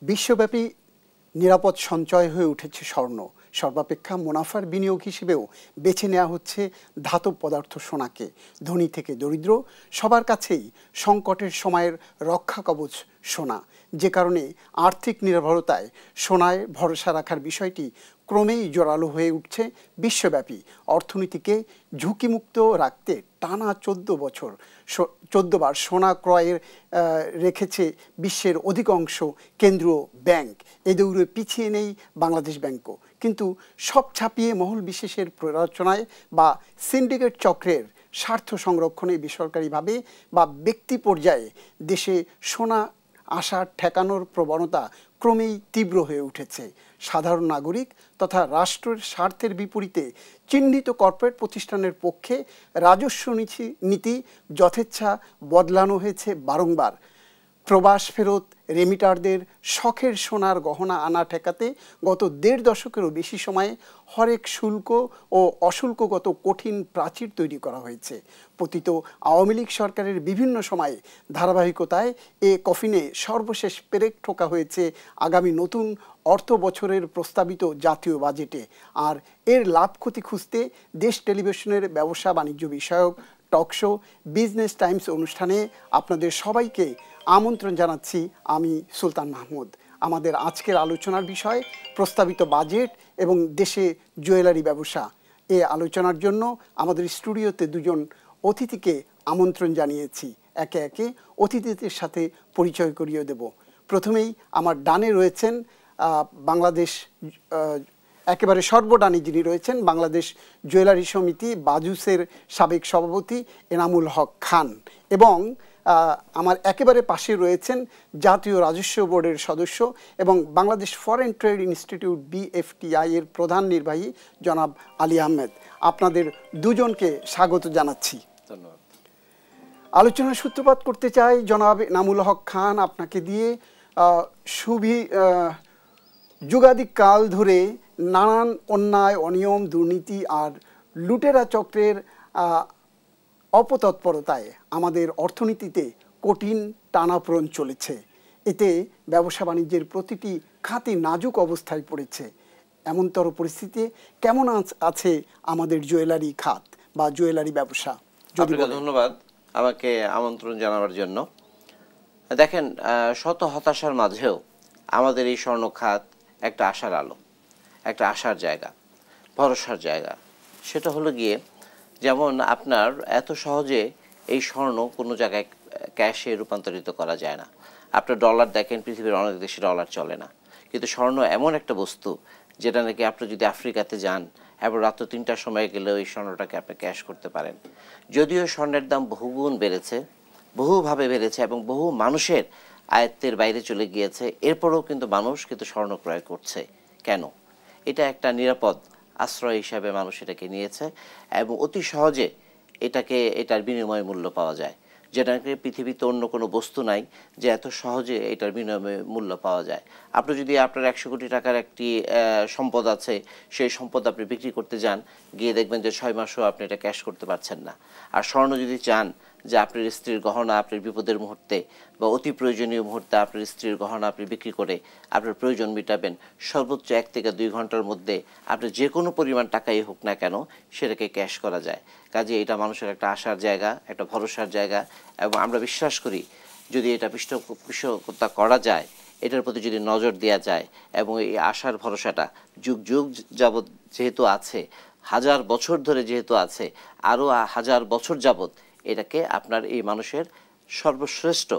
বিশ্বব্যাপী নিরাপদ সঞ্চয় হয়ে উঠেছে স্বর্ণ। সর্বাপেক্ষা মুনাফার বিনিয়োগ হিসেবেও বেছে নেওয়া হচ্ছে ধাতব পদার্থ সোনাকে। ধনী থেকে দরিদ্র সবার কাছেই সংকটের সময়ের রক্ষা কবচ সোনা, যে কারণে আর্থিক নির্ভরতায় সোনায় ভরসা রাখার বিষয়টি ক্রমেই জোরালো হয়ে উঠছে বিশ্বব্যাপী। অর্থনীতিকে ঝুঁকিমুক্ত রাখতে টানা 14 বার সোনা ক্রয়ের রেখেছে বিশ্বের অধিকাংশ কেন্দ্রীয় ব্যাংক। এ দৌড়ে পিছিয়ে নেই বাংলাদেশ ব্যাংকও। কিন্তু সব ছাপিয়ে মহল বিশেষের প্ররোচনায় বা সিন্ডিকেট চক্রের স্বার্থ সংরক্ষণে বেসরকারিভাবে বা ব্যক্তি পর্যায়ে দেশে সোনা আসা ঠেকানোর প্রবণতা ক্রমেই তীব্র হয়ে উঠেছে। সাধারণ নাগরিক তথা রাষ্ট্রের স্বার্থের বিপরীতে চিহ্নিত কর্পোরেট প্রতিষ্ঠানের পক্ষে রাজস্ব নীতি যথেচ্ছা বদলানো হয়েছে বারংবার। প্রবাস ফেরত রেমিটারদের শখের সোনার গহনা আনা ঠেকাতে গত 1.5 দশকেরও বেশি সময়ে হরেক শুল্ক ও অশুল্কগত কঠিন প্রাচীর তৈরি করা হয়েছে। পতিত আওয়ামী লীগ সরকারের বিভিন্ন সময়ে ধারাবাহিকতায় এ কফিনে সর্বশেষ পেরেক ঠোকা হয়েছে আগামী নতুন অর্থ বছরের প্রস্তাবিত জাতীয় বাজেটে। আর এর লাভ ক্ষতি খুঁজতে দেশ টেলিভিশনের ব্যবসা বাণিজ্য বিষয়ক টকশো বিজনেস টাইমস অনুষ্ঠানে আপনাদের সবাইকে আমন্ত্রণ জানাচ্ছি। আমি সুলতান মাহমুদ। আমাদের আজকের আলোচনার বিষয় প্রস্তাবিত বাজেট এবং দেশে জুয়েলারি ব্যবসা। এ আলোচনার জন্য আমাদের স্টুডিওতে দুজন অতিথিকে আমন্ত্রণ জানিয়েছি। একে একে অতিথিদের সাথে পরিচয় করিয়ে দেব। প্রথমেই আমার ডানে রয়েছেন বাংলাদেশ একেবারে সর্বডানে যিনি রয়েছেন বাংলাদেশ জুয়েলারি সমিতি বাজুসের সাবেক সভাপতি এনামুল হক খান, এবং আমার একেবারে পাশে রয়েছেন জাতীয় রাজস্ব বোর্ডের সদস্য এবং Bangladesh foreign trade institute BFTI এর প্রধান নির্বাহী জনাব আলী আহমেদ। আপনাদের দুজনকে স্বাগত জানাচ্ছি। ধন্যবাদ। আলোচনার সূত্রপাত করতে চাই জনাব এনামুল হক খান, আপনাকে দিয়ে। যুগাদিকাল ধরে নানান অন্যায়, অনিয়ম, দুর্নীতি আর লুটেরা চক্রের অপতৎপরতায় আমাদের অর্থনীতিতে কঠিন টানাপোড়েন চলেছে। এতে ব্যবসা বাণিজ্যের প্রতিটি খাতই নাজুক অবস্থায় পড়েছে। এমনতর পরিস্থিতিতে কেমন আছে আমাদের জুয়েলারি খাত বা জুয়েলারি ব্যবসা? ধন্যবাদ আমাকে আমন্ত্রণ জানাবার জন্য। দেখেন, শত হতাশার মাঝেও আমাদের এই স্বর্ণ খাত একটা আশার আলো, একটা আশার জায়গা, ভরসার জায়গা। সেটা হলো গিয়ে, যেমন আপনার এত সহজে এই স্বর্ণ কোনো জায়গায় ক্যাশে রূপান্তরিত করা যায় না। আপনার ডলার দেখেন, পৃথিবীর অনেক দেশে ডলার চলে না, কিন্তু স্বর্ণ এমন একটা বস্তু যেটা নাকি আপনি যদি আফ্রিকাতে যান এবং রাত্র 3টার সময় গেলেও এই স্বর্ণটাকে আপনি ক্যাশ করতে পারেন। যদিও স্বর্ণের দাম বহুগুণ বেড়েছে, বহুভাবে বেড়েছে এবং বহু মানুষের আয়ত্তের বাইরে চলে গিয়েছে, এরপরেও কিন্তু মানুষ কিন্তু স্বর্ণ ক্রয় করছে। কেন? এটা একটা নিরাপদ আশ্রয় হিসাবে মানুষ এটাকে নিয়েছে এবং অতি সহজে এটার বিনিময় মূল্য পাওয়া যায়, যেটা নাকি পৃথিবীতে অন্য কোনো বস্তু নাই যে এত সহজে এটার বিনিময় মূল্য পাওয়া যায়। আপনি যদি আপনার 100 কোটি টাকার একটি সম্পদ আছে, সেই সম্পদ আপনি বিক্রি করতে যান, গিয়ে দেখবেন যে 6 মাসও আপনি এটা ক্যাশ করতে পারছেন না। আর স্বর্ণ যদি চান যে আপনার স্ত্রীর গহনা আপনার বিপদের মুহূর্তে বা অতি প্রয়োজনীয় মুহূর্তে আপনার স্ত্রীর গহনা আপনি বিক্রি করে আপনার প্রয়োজন মেটাবেন, সর্বোচ্চ 1 থেকে 2 ঘন্টার মধ্যে আপনি যে কোনো পরিমাণ টাকাই হোক না কেন সেটাকে ক্যাশ করা যায়। কাজে এটা মানুষের একটা আশার জায়গা, একটা ভরসার জায়গা, এবং আমরা বিশ্বাস করি যদি এটা পৃষ্ঠপোষকতা করা যায়, এটার প্রতি যদি নজর দেওয়া যায় এবং এই আশার ভরসাটা যুগ যুগ যাবৎ যেহেতু আছে, 1000 বছর ধরে যেহেতু আছে, আরও 1000 বছর যাবৎ এটাকে আপনার এই মানুষের সর্বশ্রেষ্ঠ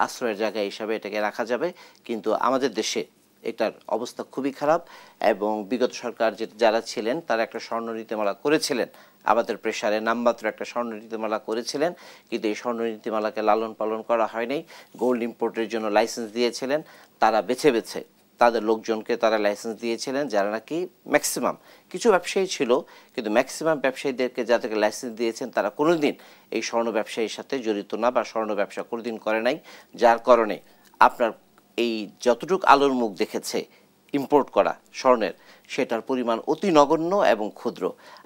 আশ্রয়ের জায়গা হিসাবে এটাকে রাখা যাবে। কিন্তু আমাদের দেশে এটার অবস্থা খুবই খারাপ এবং বিগত সরকার যারা ছিলেন তারা একটা স্বর্ণ নীতিমালা করেছিলেন, আমাদের প্রেসারে নামমাত্র একটা স্বর্ণ নীতিমালা করেছিলেন, কিন্তু এই স্বর্ণ নীতিমালাকে লালন পালন করা হয়নি। গোল্ড ইম্পোর্টের জন্য লাইসেন্স দিয়েছিলেন, তারা বেছে বেছে তাদের লোকজনকে তারা লাইসেন্স দিয়েছিলেন, যারা নাকি ম্যাক্সিমাম, কিছু ব্যবসায়ী ছিল কিন্তু ম্যাক্সিমাম ব্যবসায়ীদেরকে যাদেরকে লাইসেন্স দিয়েছেন তারা কোনোদিন এই স্বর্ণ ব্যবসায়ীর সাথে জড়িত না বা স্বর্ণ ব্যবসা কোনোদিন করে নাই। যার কারণে আপনার এই যতটুকু আলোর মুখ দেখেছে ইম্পোর্ট করা স্বর্ণের, সেটার পরিমাণ অতি নগণ্য এবং ক্ষুদ্র।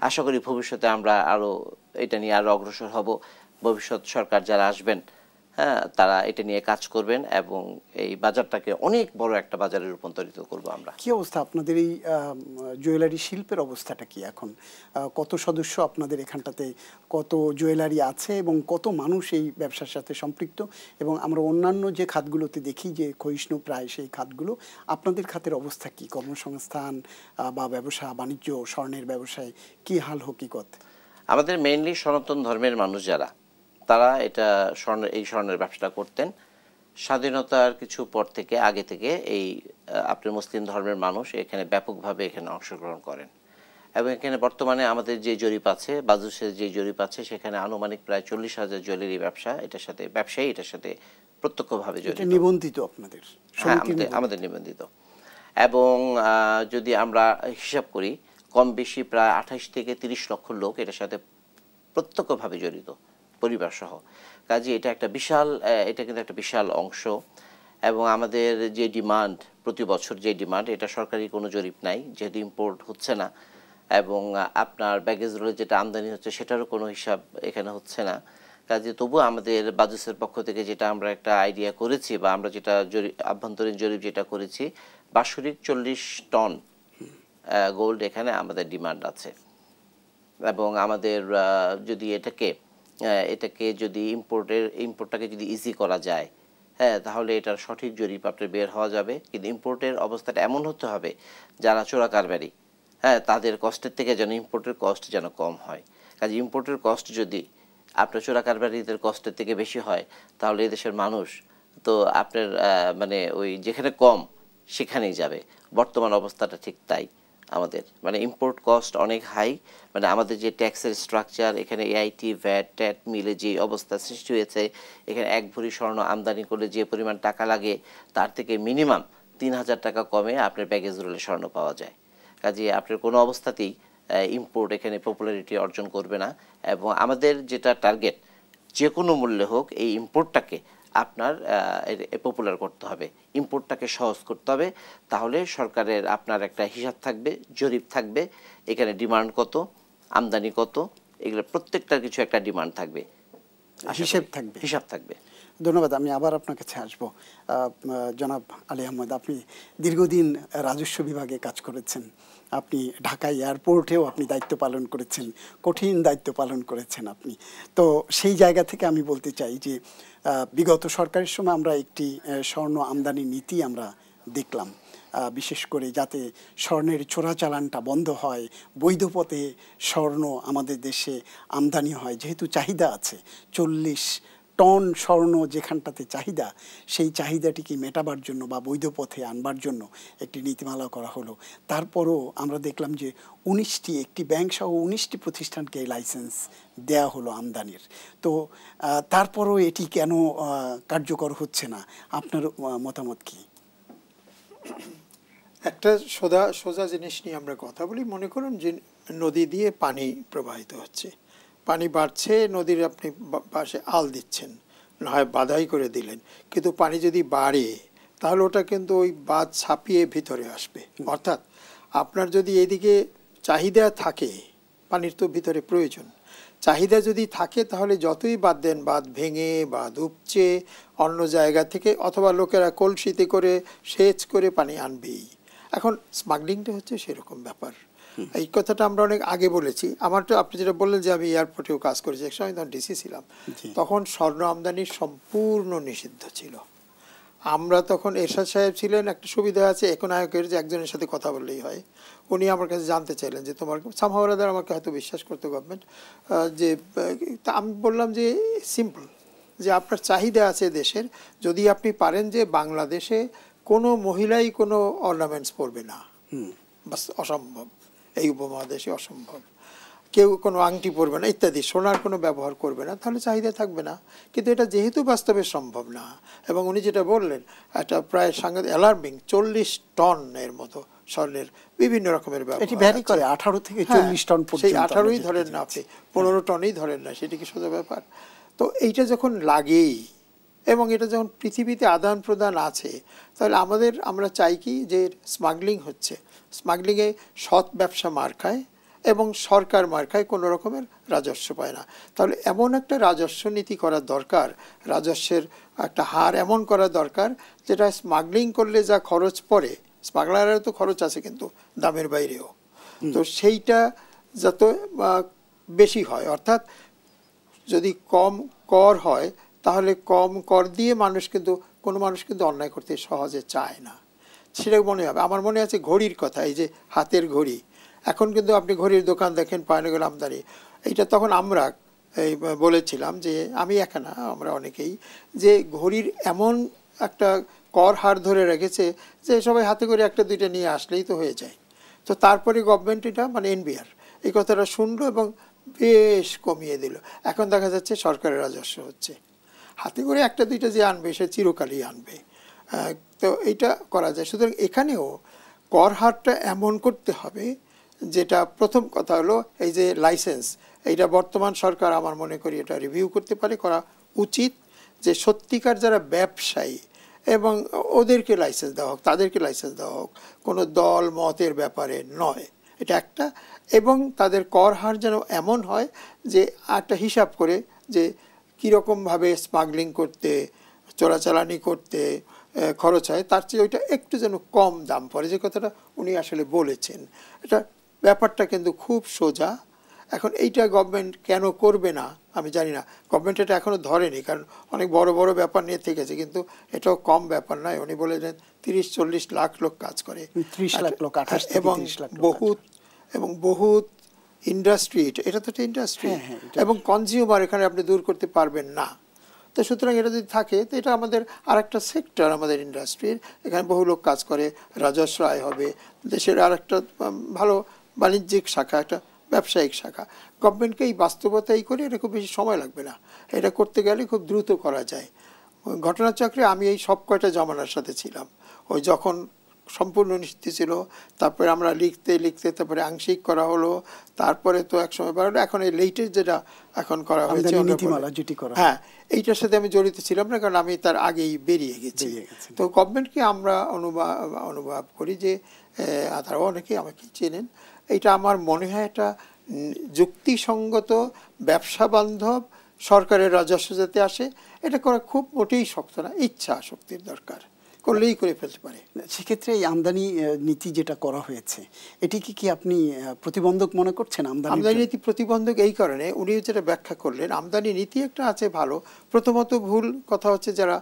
আশা করি ভবিষ্যতে আমরা আরও এটা নিয়ে আরও অগ্রসর হব। ভবিষ্যৎ সরকার যারা আসবেন হ্যাঁ, তারা এটা নিয়ে কাজ করবেন এবং এই বাজারটাকে অনেক বড় একটা বাজারে রূপান্তরিত করব আমরা। কি অবস্থা আপনাদের এই জুয়েলারি শিল্পের অবস্থাটা কি এখন? কত সদস্য আপনাদের এখানটাতে, কত জুয়েলারি আছে এবং কত মানুষ এই ব্যবসার সাথে সম্পৃক্ত? এবং আমরা অন্যান্য যে খাতগুলোতে দেখি যে ক্ষয়িষ্ণু প্রায় সেই খাতগুলো, আপনাদের খাতের অবস্থা কি? কর্মসংস্থান বা ব্যবসা বাণিজ্য, স্বর্ণের ব্যবসায় কি হাল হকিকত? আমাদের মেইনলি সনাতন ধর্মের মানুষ যারা, তারা এটা এই স্বর্ণের ব্যবসাটা করতেন। স্বাধীনতার কিছু পর থেকে, আগে থেকে এই আপনার মুসলিম ধর্মের মানুষ এখানে ব্যাপকভাবে এখানে অংশগ্রহণ করেন এবং এখানে বর্তমানে আমাদের যে জরিপ আছে, বাজুসের যে জরিপ আছে, সেখানে আনুমানিক প্রায় 40,000 জুয়েলারি ব্যবসায়ী এটার সাথে প্রত্যক্ষভাবে জড়িত। নিবন্ধিত আপনাদের? হ্যাঁ, আমাদের নিবন্ধিত। এবং যদি আমরা হিসাব করি, কম বেশি প্রায় 28 থেকে 30 লক্ষ লোক এটার সাথে প্রত্যক্ষভাবে জড়িত, পরিবার সহ। কাজে এটা কিন্তু একটা বিশাল অংশ। এবং আমাদের যে ডিমান্ড, প্রতি বছর যে ডিমান্ড, এটা সরকারি কোনো জরিপ নাই, যেহেতু ইম্পোর্ট হচ্ছে না। এবং আপনার ব্যাগেজ রোলে যেটা আমদানি হচ্ছে সেটারও কোনো হিসাব এখানে হচ্ছে না। কাজে তবু আমাদের বাজুসের পক্ষ থেকে যেটা আমরা একটা আইডিয়া করেছি, বা আমরা যেটা আভ্যন্তরীণ জরিপ যেটা করেছি, বাৎসরিক 40 টন গোল্ড এখানে আমাদের ডিমান্ড আছে। এবং আমাদের যদি এটাকে যদি ইম্পোর্টটাকে যদি ইজি করা যায়, হ্যাঁ, তাহলে এটার সঠিক জরিপ আপনার বের হওয়া যাবে। কিন্তু ইম্পোর্টের অবস্থাটা এমন হতে হবে, যারা চোরা কারবারি, হ্যাঁ, তাদের কষ্টের থেকে যেন ইম্পোর্টের কষ্ট যেন কম হয়। কাজে ইম্পোর্টের কষ্ট যদি আপনার চোরা কারবারিদের কষ্টের থেকে বেশি হয়, তাহলে এই দেশের মানুষ তো আপনার মানে ওই যেখানে কম সেখানেই যাবে। বর্তমান অবস্থাটা ঠিক তাই। আমাদের মানে ইম্পোর্ট কস্ট অনেক হাই। মানে আমাদের যে ট্যাক্সের স্ট্রাকচার, এখানে এআইটি, ভ্যাট, ট্যাট মিলে যে অবস্থা সৃষ্টি হয়েছে, এখানে 1 ভরি স্বর্ণ আমদানি করলে যে পরিমাণ টাকা লাগে, তার থেকে মিনিমাম 3,000 টাকা কমে আপনার ব্যাগেজ রোলে স্বর্ণ পাওয়া যায়। কাজে আপনার কোনো অবস্থাতেই ইম্পোর্ট এখানে পপুলারিটি অর্জন করবে না। এবং আমাদের যেটা টার্গেট, যে কোনো মূল্যে হোক এই ইম্পোর্টটাকে আপনার পপুলার করতে হবে, ইম্পোর্টটাকে সহজ করতে হবে। তাহলে সরকারের আপনার একটা হিসাব থাকবে, জরিপ থাকবে, এখানে ডিমান্ড কত, আমদানি কত, এগুলো প্রত্যেকটার কিছু একটা ডিমান্ড থাকবে, হিসাব থাকবে। ধন্যবাদ। আমি আবার আপনার কাছে আসব। জনাব আলী আহমদ, আপনি দীর্ঘদিন রাজস্ব বিভাগে কাজ করেছেন, আপনি ঢাকা এয়ারপোর্টেও আপনি দায়িত্ব পালন করেছেন, কঠিন দায়িত্ব পালন করেছেন আপনি। তো সেই জায়গা থেকে আমি বলতে চাই যে বিগত সরকারের সময় আমরা একটি স্বর্ণ আমদানি নীতি আমরা দেখলাম, বিশেষ করে যাতে স্বর্ণের চোরাচালানটা বন্ধ হয়, বৈধ পথে স্বর্ণ আমাদের দেশে আমদানি হয়। যেহেতু চাহিদা আছে, 40 টন স্বর্ণ যেখানটাতে চাহিদা, সেই চাহিদাটিকে মেটাবার জন্য বা বৈধ পথে আনবার জন্য একটি নীতিমালা করা হলো। তারপরও আমরা দেখলাম যে একটি ব্যাংক সহ 19টি প্রতিষ্ঠানকে লাইসেন্স দেয়া হলো আমদানির। তো তারপরও এটি কেন কার্যকর হচ্ছে না? আপনার মতামত কি? একটা সোজা জিনিস নিয়ে আমরা কথা বলি। মনে করুন যে নদী দিয়ে পানি প্রবাহিত হচ্ছে, পানি বাড়ছে, নদীর আপনি পাশে আল দিচ্ছেন, না হয় বাধাই করে দিলেন, কিন্তু পানি যদি বাড়ে তাহলে ওটা কিন্তু ওই বাঁধ ছাপিয়ে ভিতরে আসবে। অর্থাৎ আপনার যদি এদিকে চাহিদা থাকে, পানির তো ভিতরে প্রয়োজন, চাহিদা যদি থাকে তাহলে যতই বাঁধ দেন, বাঁধ ভেঙে বাঁধ উপচে অন্য জায়গা থেকে, অথবা লোকেরা কলসিতে করে সেচ করে পানি আনবেই। এখন স্মাগলিংটা হচ্ছে সেরকম ব্যাপার। এই কথাটা আমরা অনেক আগে বলেছি। আমার তো আপনি যেটা বললেন যে আমি এয়ারপোর্টেও কাজ করেছি, এক সময় তখন ডিসি ছিলাম, তখন স্বর্ণ আমদানি সম্পূর্ণ নিষিদ্ধ ছিল। আমরা তখন এরশাদ সাহেব ছিলেন, একটা সুবিধা আছে একনায়কের, যে একজনের সাথে কথা বললেই হয়। উনি আমার কাছে জানতে চাইলেন যে তোমার সামহাওয়ারাদার আমাকে হয়তো বিশ্বাস করতো গভর্নমেন্ট, যে আমি বললাম যে সিম্পল, যে আপনার চাহিদা আছে দেশের, যদি আপনি পারেন যে বাংলাদেশে কোনো মহিলাই কোনো অর্নামেন্টস পরবে না, বাস অসম্ভব, এই উপমহাদেশে অসম্ভব, কেউ কোনো আংটি পরবে না ইত্যাদি, সোনার কোনো ব্যবহার করবে না, তাহলে চাহিদা থাকবে না। কিন্তু এটা যেহেতু বাস্তবে সম্ভব না, এবং উনি যেটা বললেন এটা প্রায় সাংঘাতিক অ্যালার্মিং, 40 টন এর মতো স্বর্ণের বিভিন্ন রকমের ব্যবহার, 18 থেকে 40 টন পর্যন্ত, সেই 18ই ধরেন না আপনি, 15 টনই ধরেন না, সেটা কি সোজা ব্যাপার? তো এইটা যখন লাগেই, এবং এটা যখন পৃথিবীতে আদান প্রদান আছে, তাহলে আমরা চাই কি যে স্মাগলিং হচ্ছে, স্মাগলিংয়ে সৎ ব্যবসা মার খায় এবং সরকার মার্কায় কোনো রকমের রাজস্ব পায় না। তাহলে এমন একটা রাজস্ব নীতি করা দরকার, রাজস্বের একটা হার এমন করা দরকার যেটা স্মাগলিং করলে যা খরচ পড়ে, স্মাগলারের তো খরচ আছে কিন্তু দামের বাইরেও, তো সেইটা যত বেশি হয়, অর্থাৎ যদি কম কর হয় তাহলে কম কর দিয়ে কোনো মানুষ কিন্তু অন্যায় করতে সহজে চায় না, সেটা মনে হবে। আমার মনে আছে ঘড়ির কথা, এই যে হাতের ঘড়ি, এখন কিন্তু আপনি ঘড়ির দোকান দেখেন পায়নগর আমদানি, এইটা তখন আমরা এই বলেছিলাম যে আমি একা না, আমরা অনেকেই, যে ঘড়ির এমন একটা কর হার ধরে রেখেছে যে সবাই হাতে করে একটা দুইটা নিয়ে আসলেই তো হয়ে যায়। তো তারপরে গভর্নমেন্ট এটা মানে এনবিআর এই কথাটা শুনলো এবং বেশ কমিয়ে দিল। এখন দেখা যাচ্ছে সরকারের রাজস্ব হচ্ছে, হাতে করে একটা দুইটা যে আনবে সে চিরকালই আনবে। তো এইটা করা যায়। সুতরাং এখানেও কর হারটা এমন করতে হবে যেটা, প্রথম কথা হলো এই যে লাইসেন্স, এইটা বর্তমান সরকার আমার মনে করি এটা রিভিউ করতে পারে, করা উচিত, যে সত্যিকার যারা ব্যবসায়ী এবং ওদেরকে লাইসেন্স দেওয়া হোক, তাদেরকে লাইসেন্স দেওয়া হোক, কোনো দল মতের ব্যাপারে নয়, এটা একটা। এবং তাদের কর হার যেন এমন হয় যে একটা হিসাব করে যে কীরকমভাবে স্মাগলিং করতে, চোরাচালানি করতে খরচ হয়, তার চেয়ে ওইটা একটু যেন কম দাম পড়ে, যে কথাটা উনি আসলে বলেছেন। এটা ব্যাপারটা কিন্তু খুব সোজা। এখন এইটা গভর্নমেন্ট কেন করবে না আমি জানি না, গভর্নমেন্ট এটা এখনও ধরেনি, কারণ অনেক বড় বড় ব্যাপার নিয়ে থেকেছে, কিন্তু এটাও কম ব্যাপার নয়। উনি বলেছেন 30-40 লাখ লোক কাজ করে, 30 লাখ লোক, এবং বহুত ইন্ডাস্ট্রি, এটা তো একটা ইন্ডাস্ট্রি, এবং কনজিউমার এখানে আপনি দূর করতে পারবেন না। তো সুতরাং এটা যদি থাকে তো এটা আমাদের আরেকটা সেক্টর, আমাদের ইন্ডাস্ট্রির, এখানে বহু লোক কাজ করে, রাজস্ব আয় হবে, দেশের আরেকটা ভালো বাণিজ্যিক শাখা, একটা ব্যবসায়িক শাখা। গভর্নমেন্টকে এই বাস্তবতাই করে, এটা খুব বেশি সময় লাগবে না, এটা করতে গেলে খুব দ্রুত করা যায়। ঘটনাচক্রে আমি এই সব কয়টা জমানার সাথে ছিলাম, ওই যখন সম্পূর্ণ নিষিদ্ধ ছিল, তারপরে আমরা লিখতে লিখতে তারপরে আংশিক করা হলো, তারপরে তো এক সময় বাড়লো, এখন এই লেটেস্ট যেটা এখন করা হয়েছে, হ্যাঁ, এইটার সাথে আমি জড়িত ছিলাম না, কারণ আমি তার আগেই বেরিয়ে গেছি। তো গভর্নমেন্টকে আমরা অনুভব করি যে, তারা অনেকেই আমাকে চেনেন, এইটা আমার মনে হয় একটা যুক্তিসঙ্গত ব্যবসা বান্ধব সরকারের রাজস্ব যাতে আসে, এটা করা খুব মোটেই শক্ত না, ইচ্ছা শক্তির দরকার, করলেই করে ফেলতে পারে। সেক্ষেত্রে এই আমদানি নীতি যেটা করা হয়েছে, এটিকে কি আপনি প্রতিবন্ধক মনে করছেন? আমদানি নীতি প্রতিবন্ধক এই কারণে, উনি যেটা ব্যাখ্যা করলেন, আমদানি নীতি একটা আছে ভালো, প্রথমত ভুল কথা হচ্ছে যারা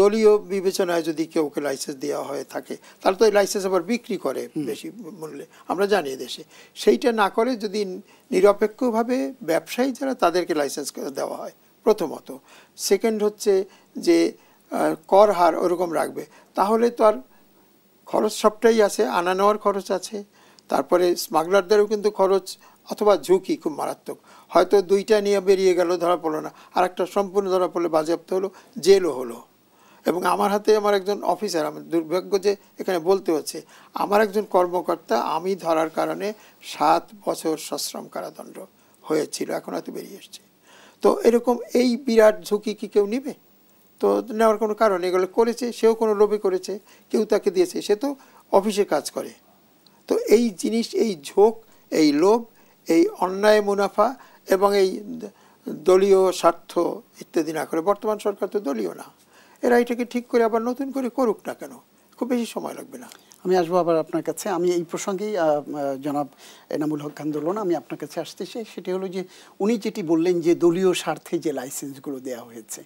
দলীয় বিবেচনায় যদি কেউকে লাইসেন্স দেওয়া হয়ে থাকে, তাহলে তো এই লাইসেন্স আবার বিক্রি করে বেশি মূল্যে, আমরা জানি দেশে, সেইটা না করে যদি নিরপেক্ষভাবে ব্যবসায়ী যারা, তাদেরকে লাইসেন্স দেওয়া হয় প্রথমত। সেকেন্ড হচ্ছে যে কর হার ওরকম রাখবে, তাহলে তো আর খরচ সবটাই আছে, আনা নেওয়ার খরচ আছে, তারপরে স্মাগলারদেরও কিন্তু খরচ অথবা ঝুঁকি খুব মারাত্মক, হয়তো দুইটা নিয়ে বেরিয়ে গেল, ধরা পড়লো না, আর একটা সম্পূর্ণ ধরা পড়লে বাজেয়াপ্ত হলো, জেলও হলো। এবং আমার হাতে আমার একজন অফিসার, আমার দুর্ভাগ্য যে এখানে বলতে হচ্ছে, আমার একজন কর্মকর্তা আমি ধরার কারণে 7 বছর সশ্রম কারাদণ্ড হয়েছিল, এখন হয়তো বেরিয়ে এসছে। তো এরকম এই বিরাট ঝুঁকি কি কেউ নেবে? তো নেওয়ার কোনো কারণ, এগুলো করেছে, সেও কোনো লোভে করেছে, কেউ তাকে দিয়েছে, সে তো অফিসে কাজ করে। তো এই জিনিস, এই ঝোঁক, এই লোভ, এই অন্যায় মুনাফা এবং এই দলীয় স্বার্থ ইত্যাদি না করে, বর্তমান সরকার তো দলীয় না, এরা এটাকে ঠিক করে আবার নতুন করে করুক না কেন, খুব বেশি সময় লাগবে না। আমি আসবো আবার আপনার কাছে। আমি এই প্রসঙ্গেই জনাব এনামুল হক আন্দোলন, আমি আপনার কাছে আসতে চাই। সেটি হলো যে উনি যেটি বললেন যে দলীয় স্বার্থে যে লাইসেন্সগুলো দেওয়া হয়েছে,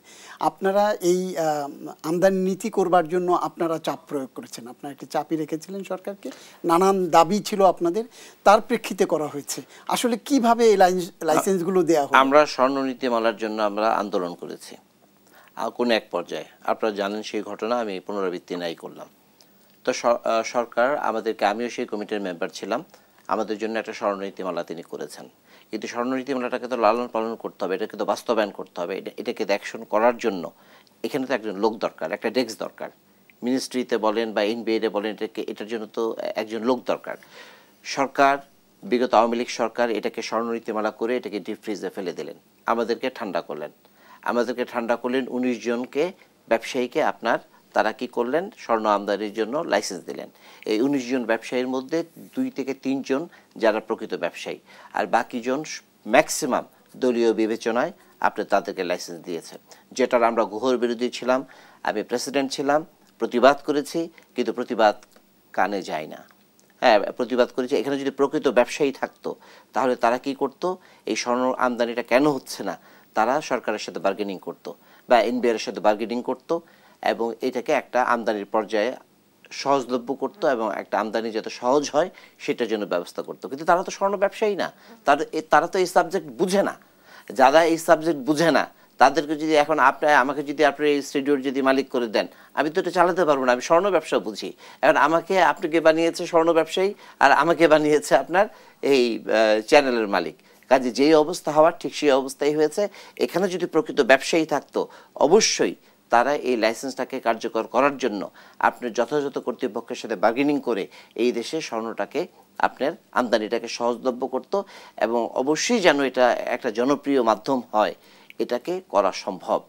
আপনারা এই আমদানি নীতি করবার জন্য আপনারা চাপ প্রয়োগ করেছেন, আপনারা একটি চাপই রেখেছিলেন সরকারকে, নানান দাবি ছিল আপনাদের, তার প্রেক্ষিতে করা হয়েছে। আসলে কিভাবে এই লাইসেন্সগুলো দেওয়া হয়? আমরা স্বর্ণনীতিমালার জন্য আমরা আন্দোলন করেছি কোন এক পর্যায়ে, আপনারা জানেন সেই ঘটনা, আমি পুনরাবৃত্তি নাই করলাম। তো সরকার আমাদেরকে, আমিও সেই কমিটির মেম্বার ছিলাম, আমাদের জন্য একটা স্বর্ণনীতিমালা তিনি করেছেন। কিন্তু স্বর্ণনীতিমালাটাকে তো লালন পালন করতে হবে, এটাকে তো বাস্তবায়ন করতে হবে, এটাকে অ্যাকশন করার জন্য এখানে তো একজন লোক দরকার, একটা ডেস্ক দরকার, মিনিস্ট্রিতে বলেন বা এনবিআইতে বলেন, এটার জন্য তো একজন লোক দরকার। সরকার, বিগত আওয়ামী লীগ সরকার এটাকে স্বর্ণনীতিমালা করে এটাকে ডিপ ফ্রিজে ফেলে দিলেন, আমাদেরকে ঠান্ডা করলেন 19 জনকে ব্যবসায়ীকে আপনার তারা কি করলেন, স্বর্ণ আমদানির জন্য লাইসেন্স দিলেন। এই 19 জন ব্যবসায়ীর মধ্যে 2 থেকে 3 জন যারা প্রকৃত ব্যবসায়ী, আর বাকিজন ম্যাক্সিমাম দলীয় বিবেচনায় আপনি তাদেরকে লাইসেন্স দিয়েছে, যেটার আমরা ঘোর বিরোধী ছিলাম। আমি প্রেসিডেন্ট ছিলাম, প্রতিবাদ করেছি, কিন্তু প্রতিবাদ কানে যায় না। হ্যাঁ, প্রতিবাদ করেছি। এখানে যদি প্রকৃত ব্যবসায়ী থাকতো তাহলে তারা কি করত, এই স্বর্ণ আমদানিটা কেন হচ্ছে না, তারা সরকারের সাথে বার্গেনিং করত বা এনবিআর এর সাথে বার্গেনিং করত এবং এটাকে একটা আমদানির পর্যায়ে সহজলভ্য করত এবং একটা আমদানি যাতে সহজ হয় সেটার জন্য ব্যবস্থা করত। কিন্তু তারা তো স্বর্ণ ব্যবসায়ী না, তারা তো এই সাবজেক্ট বুঝে না। যারা এই সাবজেক্ট বুঝে না তাদেরকে যদি এখন আমাকে যদি আপনার এই স্টুডিওর যদি মালিক করে দেন, আমি তো এটা চালাতে পারবো না। আমি স্বর্ণ ব্যবসা বুঝি। এখন আপনাকে বানিয়েছে স্বর্ণ ব্যবসায়ী আর আমাকে বানিয়েছে আপনার এই চ্যানেলের মালিক। কাজে যেই অবস্থা হওয়ার ঠিক সেই অবস্থাই হয়েছে। এখানে যদি প্রকৃত ব্যবসায়ী থাকতো অবশ্যই তারা এই লাইসেন্সটাকে কার্যকর করার জন্য আপনার যথাযথ কর্তৃপক্ষের সাথে বার্গেনিং করে এই দেশে স্বর্ণটাকে আপনার আমদানিটাকে সহজলভ্য করত এবং অবশ্যই যেন এটা একটা জনপ্রিয় মাধ্যম হয়, এটাকে করা সম্ভব,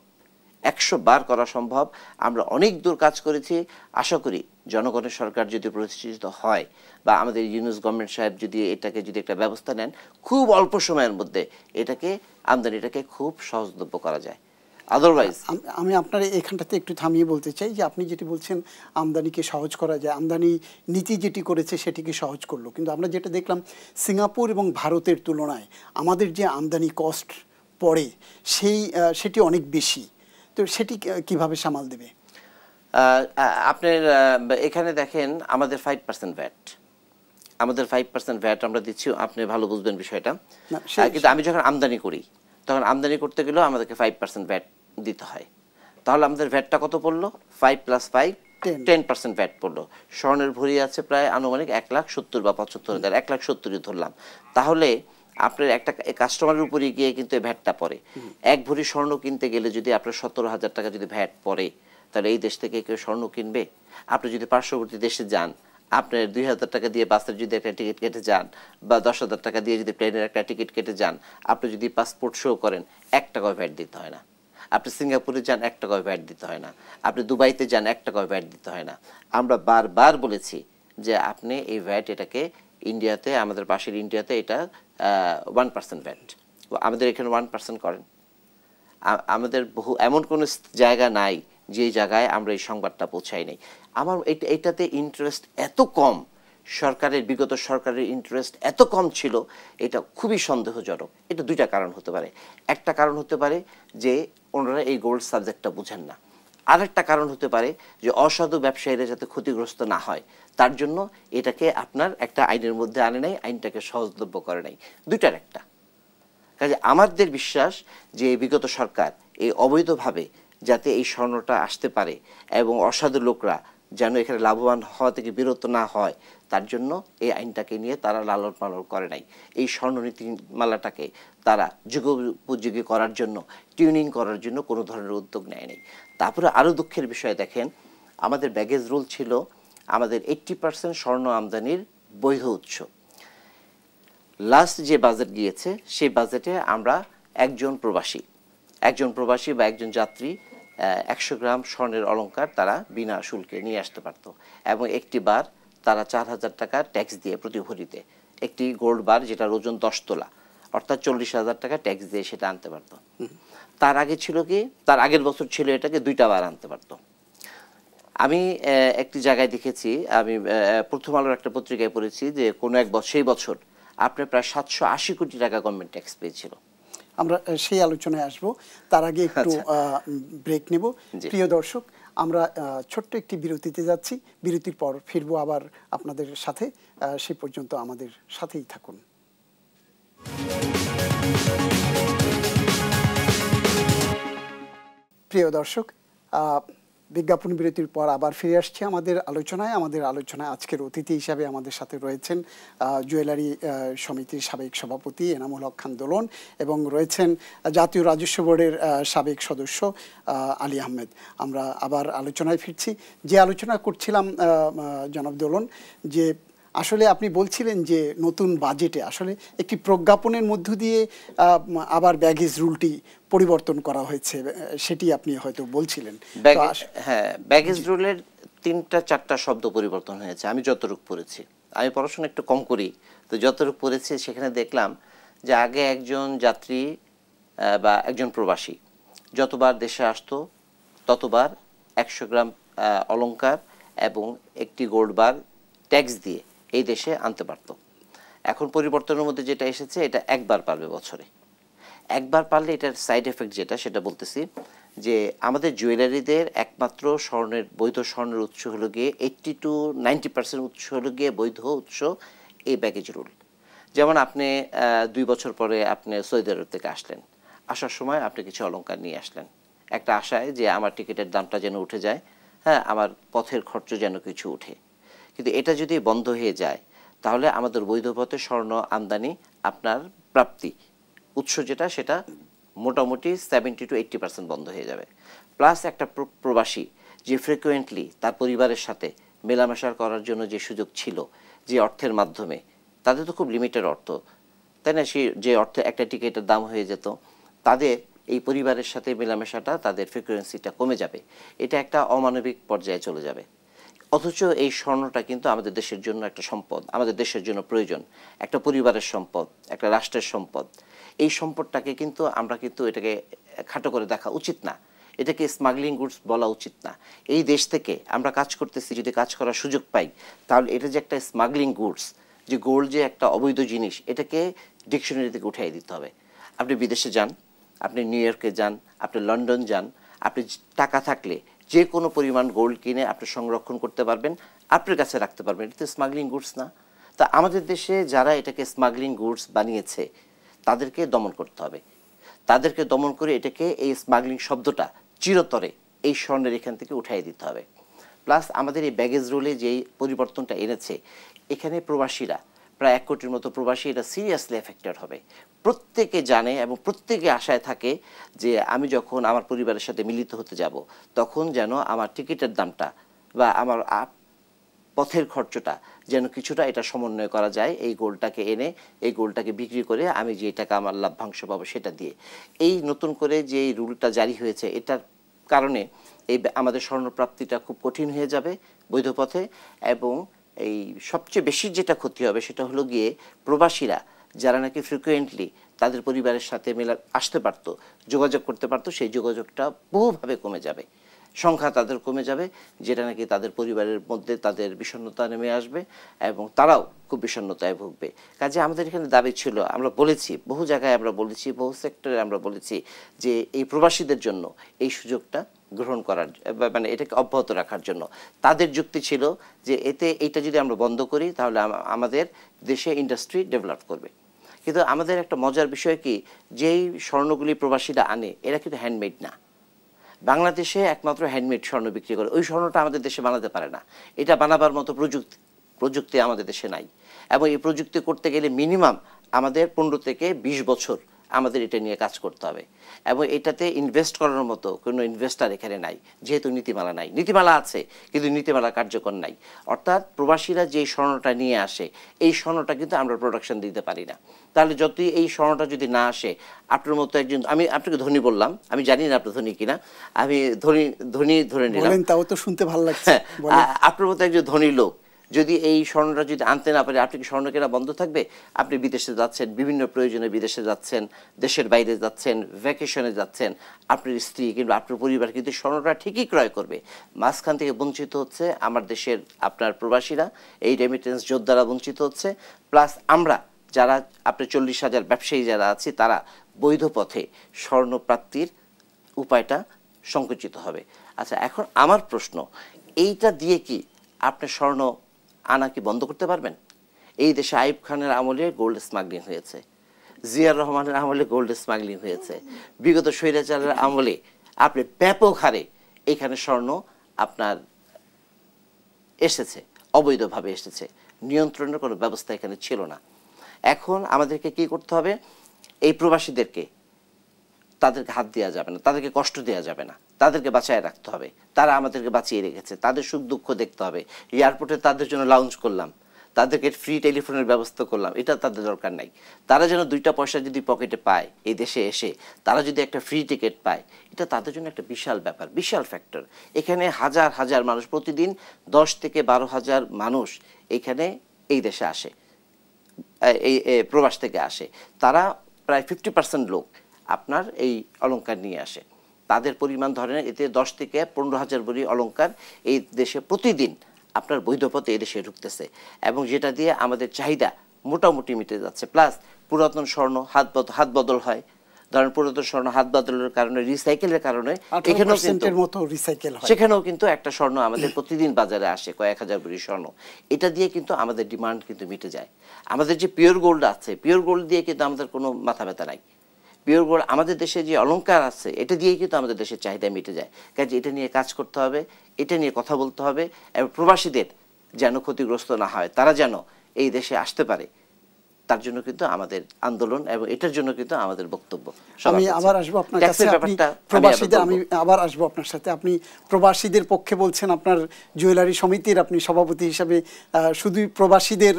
100 বার করা সম্ভব। আমরা অনেক দূর কাজ করেছি। আশা করি জনগণের সরকার যদি প্রতিষ্ঠিত হয় বা আমাদের ইউনূস গভর্নমেন্ট সাহেব যদি এটাকে যদি একটা ব্যবস্থা নেন, খুব অল্প সময়ের মধ্যে এটাকে আমদানিটাকে খুব সহজলভ্য করা যায়। আদারওয়াইজ আমি আপনার এখানটাতে একটু থামিয়ে বলতে চাই যে আপনি যেটি বলছেন আমদানিকে সহজ করা যায়, আমদানি নীতি যেটি করেছে সেটিকে সহজ করলো, কিন্তু আমরা যেটা দেখলাম সিঙ্গাপুর এবং ভারতের তুলনায় আমাদের যে আমদানি কস্ট পড়ে সেটি অনেক বেশি। তো সেটি কিভাবে সামাল দেবে? আপনার এখানে দেখেন আমাদের 5% ভ্যাট, আমাদের 5% ভ্যাট আমরা দিচ্ছি, আপনি ভালো বুঝবেন বিষয়টা। কিন্তু আমি যখন আমদানি করি তখন আমদানি করতে গেলেও আমাদেরকে 5% ভ্যাট দিতে হয়। তাহলে আমাদের ভ্যাটটা কত পড়লো? 5 + 5 10% ভ্যাট পড়লো। স্বর্ণের ভরি আছে প্রায় আনুমানিক 1,70,000 বা 75,000, 1,70,000 ধরলাম। তাহলে আপনার একটা কাস্টমারের উপরে গিয়ে কিন্তু ভ্যাটটা পড়ে। এক ভরি স্বর্ণ কিনতে গেলে যদি আপনার 17,000 টাকা যদি ভ্যাট পড়ে, তাহলে এই দেশ থেকে কেউ স্বর্ণ কিনবে? আপনি যদি পার্শ্ববর্তী দেশে যান, আপনার 2,000 টাকা দিয়ে বাসের যদি একটা টিকিট কেটে যান বা 10,000 টাকা দিয়ে যদি প্লেনের একটা টিকিট কেটে যান, আপনি যদি পাসপোর্ট শো করেন 1 টাকাও ভ্যাট দিতে হয় না। আপনি সিঙ্গাপুরে যান 1 টাকাও ভ্যাট দিতে হয় না। আপনি দুবাইতে যান 1 টাকাও ভ্যাট দিতে হয় না। আমরা বারবার বলেছি যে আপনি এই ভ্যাট এটাকে ইন্ডিয়াতে, আমাদের পাশের ইন্ডিয়াতে এটা 1% ভ্যাট, আমাদের এখানে 1% করেন। আমাদের বহু এমন কোনো জায়গা নাই যে জায়গায় আমরা এই সংবাদটা পৌঁছাই নাই। আমার এটাতে ইন্টারেস্ট এত কম, সরকারের বিগত সরকারের ইন্টারেস্ট এত কম ছিল, এটা খুবই সন্দেহজনক। এটা 2টা কারণ হতে পারে। একটা কারণ হতে পারে যে ওনারা এই গোল্ড সাবজেক্টটা বুঝেন না। আরেকটা কারণ হতে পারে যে অসাধু ব্যবসায়ীরা যাতে ক্ষতিগ্রস্ত না হয় তার জন্য এটাকে আপনার একটা আইনের মধ্যে আনে নাই, আইনটাকে সহজলভ্য করে নাই। 2টার একটা। কাজে আমাদের বিশ্বাস যে বিগত সরকার এই অবৈধভাবে যাতে এই স্বর্ণটা আসতে পারে এবং অসাধু লোকরা যেন এখানে লাভবান হওয়া থেকে বিরত না হয়, তার জন্য এই আইনটাকে নিয়ে তারা লালন পালন করে নাই। এই স্বর্ণনীতিমালাটাকে তারা যুগোপযোগী করার জন্য, টিউনিং করার জন্য কোনো ধরনের উদ্যোগ নেয় নাই। তারপরে আরও দুঃখের বিষয় দেখেন, আমাদের ব্যাগেজ রুল ছিল আমাদের 80% স্বর্ণ আমদানির বৈধ উৎস। লাস্ট যে বাজেট গিয়েছে সেই বাজেটে আমরা একজন প্রবাসী বা একজন যাত্রী 100 গ্রাম স্বর্ণের অলংকার তারা বিনা শুল্কে নিয়ে আসতে পারত এবং একটি বার তারা 4,000 টাকা ট্যাক্স দিয়ে প্রতি ভরিতে, একটি গোল্ড বার যেটার ওজন 10 তোলা অর্থাৎ 40,000 টাকা ট্যাক্স দিয়ে সেটা আনতে পারত। তার আগে ছিল কি, তার আগের বছর ছিল এটাকে 2টা বার আনতে পারত। আমি একটি জায়গায় দেখেছি, আমি প্রথম আলোর একটা পত্রিকায় পড়েছি যে কোনো এক সেই বছর আপনার প্রায় 780 কোটি টাকা গভর্নমেন্ট ট্যাক্স পেয়েছিল। আমরা সেই আলোচনায় আসব, তার আগে একটু ব্রেক নেব। প্রিয় দর্শক, আমরা ছোট্ট একটি বিরতিতে যাচ্ছি, বিরতির পর ফিরবো আবার আপনাদের সাথে। সে পর্যন্ত আমাদের সাথেই থাকুন। প্রিয় দর্শক, বিজ্ঞাপন বিরতির পর আবার ফিরে আসছি আমাদের আলোচনায় আজকের অতিথি হিসাবে আমাদের সাথে রয়েছেন জুয়েলারি সমিতির সাবেক সভাপতি এনামুল হক খান দোলন এবং রয়েছেন জাতীয় রাজস্ব বোর্ডের সাবেক সদস্য আলী আহমেদ। আমরা আবার আলোচনায় ফিরছি। যে আলোচনা করছিলাম জনাব দোলন, যে আসলে আপনি বলছিলেন যে নতুন বাজেটে আসলে একটি প্রজ্ঞাপনের মধ্য দিয়ে আবার ব্যাগেজ রুলটি পরিবর্তন করা হয়েছে, সেটি আপনি হয়তো বলছিলেন। হ্যাঁ, ব্যাগেজ রুলের 3-4টা শব্দ পরিবর্তন হয়েছে আমি যতটুকু পড়েছি। আমি পড়াশোনা একটু কম করি, তো যতটুকু পড়েছি সেখানে দেখলাম যে আগে একজন যাত্রী বা একজন প্রবাসী যতবার দেশে আসতো ততবার 100 গ্রাম অলংকার এবং একটি গোল্ড বার ট্যাক্স দিয়ে এই দেশে আনতে পারতো। এখন পরিবর্তনের মধ্যে যেটা এসেছে, এটা একবার পারবে বছরে। একবার পারলে এটার সাইড এফেক্ট যেটা, সেটা বলতেছি যে আমাদের জুয়েলারিদের একমাত্র স্বর্ণের বৈধ স্বর্ণের উৎস হলো গিয়ে 80-90% উৎস হলো গিয়ে বৈধ উৎস এই ব্যাগেজ রুল। যেমন আপনি 2 বছর পরে আপনি সৌদি আরব থেকে আসলেন, আসার সময় আপনি কিছু অলংকার নিয়ে আসলেন একটা আশায় যে আমার টিকিটের দামটা যেন উঠে যায়, হ্যাঁ, আমার পথের খরচ যেন কিছু উঠে। কিন্তু এটা যদি বন্ধ হয়ে যায় তাহলে আমাদের বৈধ পথে স্বর্ণ আমদানি আপনার প্রাপ্তি উৎস যেটা, সেটা মোটামুটি 70-80% বন্ধ হয়ে যাবে। প্লাস একটা প্রবাসী যে ফ্রিকুয়েন্টলি তার পরিবারের সাথে মেলামেশা করার জন্য যে সুযোগ ছিল যে অর্থের মাধ্যমে, তাদের তো খুব লিমিটেড অর্থ, তাই না? যে অর্থে একটা টিকিটের দাম হয়ে যেত, তাদের এই পরিবারের সাথে মেলামেশাটা, তাদের ফ্রিকুয়েন্সিটা কমে যাবে। এটা একটা অমানবিক পর্যায়ে চলে যাবে। অথচ এই স্বর্ণটা কিন্তু আমাদের দেশের জন্য একটা সম্পদ, আমাদের দেশের জন্য প্রয়োজন, একটা পরিবারের সম্পদ, একটা রাষ্ট্রের সম্পদ। এই সম্পদটাকে কিন্তু আমরা কিন্তু এটাকে খাটো করে দেখা উচিত না, এটাকে স্মাগলিং গুডস বলা উচিত না। এই দেশ থেকে আমরা কাজ করতেছি, যদি কাজ করার সুযোগ পাই তাহলে এটা যে একটা স্মাগলিং গুডস, যে গোল্ড যে একটা অবৈধ জিনিস, এটাকে ডিকশনারি থেকে উঠাই দিতে হবে। আপনি বিদেশে যান, আপনি নিউ ইয়র্কে যান, আপনি লন্ডন যান, আপনি টাকা থাকলে যে কোনো পরিমাণ গোল্ড কিনে আপনি সংরক্ষণ করতে পারবেন, আপনার কাছে রাখতে পারবেন। এটা তো স্মাগলিং গুডস না? তা আমাদের দেশে যারা এটাকে স্মাগলিং গুডস বানিয়েছে তাদেরকে দমন করতে হবে। তাদেরকে দমন করে এটাকে, এই স্মাগলিং শব্দটা চিরতরে এই স্বর্ণের এখান থেকে উঠাই দিতে হবে। প্লাস আমাদের এই ব্যাগেজ রুলে যেই পরিবর্তনটা এনেছে, এখানে প্রবাসীরা প্রায় 1 কোটির মতো প্রবাসী এটা সিরিয়াসলি এফেক্টেড হবে। প্রত্যেকে জানে এবং প্রত্যেকে আশায় থাকে যে আমি যখন আমার পরিবারের সাথে মিলিত হতে যাব তখন যেন আমার টিকিটের দামটা বা আমার পথের খরচটা যেন কিছুটা এটা সমন্বয় করা যায়, এই গোল্ডটাকে এনে এই গোল্ডটাকে বিক্রি করে আমি যে টাকা আমার লাভ্যাংশ পাবো সেটা দিয়ে। এই নতুন করে যে রুলটা জারি হয়েছে, এটার কারণে এই আমাদের স্বর্ণপ্রাপ্তিটা খুব কঠিন হয়ে যাবে বৈধ পথে। এবং এই সবচেয়ে বেশি যেটা ক্ষতি হবে সেটা হলো গিয়ে প্রবাসীরা যারা নাকি ফ্রিকুয়েন্টলি তাদের পরিবারের সাথে আসতে পারতো, যোগাযোগ করতে পারতো, সেই যোগাযোগটা বহুভাবে কমে যাবে, সংখ্যা তাদের কমে যাবে, যেটা নাকি তাদের পরিবারের মধ্যে তাদের বিষণ্ণতা নেমে আসবে এবং তারাও খুব বিষণ্ণতায় ভুগবে। কাজে আমাদের এখানে দাবি ছিল, আমরা বলেছি বহু জায়গায়, আমরা বলেছি বহু সেক্টরে, আমরা বলেছি যে এই প্রবাসীদের জন্য এই সুযোগটা গ্রহণ করার, মানে এটাকে অব্যাহত রাখার জন্য। তাদের যুক্তি ছিল যে এইটা যদি আমরা বন্ধ করি তাহলে আমাদের দেশে ইন্ডাস্ট্রি ডেভেলপ করবে। কিন্তু আমাদের একটা মজার বিষয় কি, যেই স্বর্ণগুলি প্রবাসীরা আনে এরা কিন্তু হ্যান্ডমেড না। বাংলাদেশে একমাত্র হ্যান্ডমেড স্বর্ণ বিক্রি করে, ওই স্বর্ণটা আমাদের দেশে বানাতে পারে না। এটা বানাবার মতো প্রযুক্তি আমাদের দেশে নাই। এবং এই প্রযুক্তি করতে গেলে মিনিমাম আমাদের 15 থেকে 20 বছর আমাদের এটা নিয়ে কাজ করতে হবে। এবং এটাতে ইনভেস্ট করার মতো কোনো ইনভেস্টার এখানে নাই, যেহেতু নীতিমালা নাই। নীতিমালা আছে কিন্তু নীতিমালা কার্যকর নাই। অর্থাৎ প্রবাসীরা যে স্বর্ণটা নিয়ে আসে এই স্বর্ণটা কিন্তু আমরা প্রোডাকশন দিতে পারি না। তাহলে যদি এই স্বর্ণটা যদি না আসে, আপনার মতো একজন, আমি আপনাকে ধনী বললাম, আমি জানি না আপনি ধনী কিনা, আমি ধনী ধরে নিলাম, তাও তো শুনতে ভালো লাগছে। আপনার মতো একজন ধনী লোক যদি এই স্বর্ণটা যদি আনতে না পারে, আপনি কি স্বর্ণ কেনা বন্ধ থাকবে? আপনি বিদেশে যাচ্ছেন, বিভিন্ন প্রয়োজনে বিদেশে যাচ্ছেন, দেশের বাইরে যাচ্ছেন, ভ্যাকেশনে যাচ্ছেন, আপনার স্ত্রী কিংবা আপনার পরিবার কিন্তু স্বর্ণটা ঠিকই ক্রয় করবে। মাঝখান থেকে বঞ্চিত হচ্ছে আমার দেশের আপনার প্রবাসীরা, এই রেমিটেন্স যোদ্ধারা বঞ্চিত হচ্ছে। প্লাস আমরা যারা আপনার 40,000 ব্যবসায়ী যারা আছি, তারা বৈধ পথে স্বর্ণ প্রাপ্তির উপায়টা সংকুচিত হবে। আচ্ছা, এখন আমার প্রশ্ন, এইটা দিয়ে কি আপনি স্বর্ণ আনা কি বন্ধ করতে পারবেন? এই দেশে আইয়ুব খানের আমলে গোল্ড স্মাগলিং হয়েছে, জিয়ার রহমানের আমলে গোল্ড স্মাগলিং হয়েছে, বিগত স্বৈরাচারের আমলে আপনি ব্যাপক হারে এখানে স্বর্ণ আপনার এসেছে, অবৈধভাবে এসেছে, নিয়ন্ত্রণের কোনো ব্যবস্থা এখানে ছিল না। এখন আমাদেরকে কি করতে হবে? এই প্রবাসীদেরকে তাদেরকে হাত দেওয়া যাবে না, তাদেরকে কষ্ট দেওয়া যাবে না, তাদেরকে বাঁচায় রাখতে হবে। তারা আমাদেরকে বাঁচিয়ে রেখেছে, তাদের সুখ দুঃখ দেখতে হবে। এয়ারপোর্টে তাদের জন্য লাউঞ্জ করলাম, তাদেরকে ফ্রি টেলিফোনের ব্যবস্থা করলাম, এটা তাদের দরকার নাই। তারা যেন 2টা পয়সা যদি পকেটে পায় এই দেশে এসে, তারা যদি একটা ফ্রি টিকিট পায়, এটা তাদের জন্য একটা বিশাল ব্যাপার, বিশাল ফ্যাক্টর। এখানে হাজার হাজার মানুষ প্রতিদিন 10 থেকে 12,000 মানুষ এখানে এই দেশে আসে, এই প্রবাস থেকে আসে। তারা প্রায় 50% লোক আপনার এই অলংকার নিয়ে আসে। তাদের পরিমাণ ধরেন এতে 10 থেকে 15,000 ভরি অলংকার এই দেশে প্রতিদিন আপনার বৈধ পথে এই দেশে ঢুকতেছে, এবং যেটা দিয়ে আমাদের চাহিদা মোটামুটি মিটে যাচ্ছে। প্লাস পুরাতন স্বর্ণ হাত বদল হয়, ধরেন পুরাতন স্বর্ণ হাত বদলের কারণে, রিসাইকেলের কারণে সেখানেও কিন্তু একটা স্বর্ণ আমাদের প্রতিদিন বাজারে আসে, কয়েক হাজার ভরি স্বর্ণ। এটা দিয়ে কিন্তু আমাদের ডিমান্ড কিন্তু মিটে যায়। আমাদের যে পিওর গোল্ড আছে, পিওর গোল্ড দিয়ে কিন্তু আমাদের কোনো মাথা ব্যথা নাই। পিওর গোল্ড আমাদের দেশে যে অলংকার আছে, এটা দিয়েই কিন্তু আমাদের দেশের চাহিদা মিটে যায়। কাজে এটা নিয়ে কাজ করতে হবে, এটা নিয়ে কথা বলতে হবে, এবং প্রবাসীদের যেন ক্ষতিগ্রস্ত না হয়, তারা যেন এই দেশে আসতে পারে, তার জন্য কিন্তু আমাদের আন্দোলন, এবং এটার জন্য কিন্তু আমাদের বক্তব্য। আমি আবার আসবো আপনার কাছে, আপনার সাথে। আপনি প্রবাসীদের পক্ষে বলছেন, আপনার জুয়েলারি সমিতির আপনি সভাপতি হিসাবে শুধুই প্রবাসীদের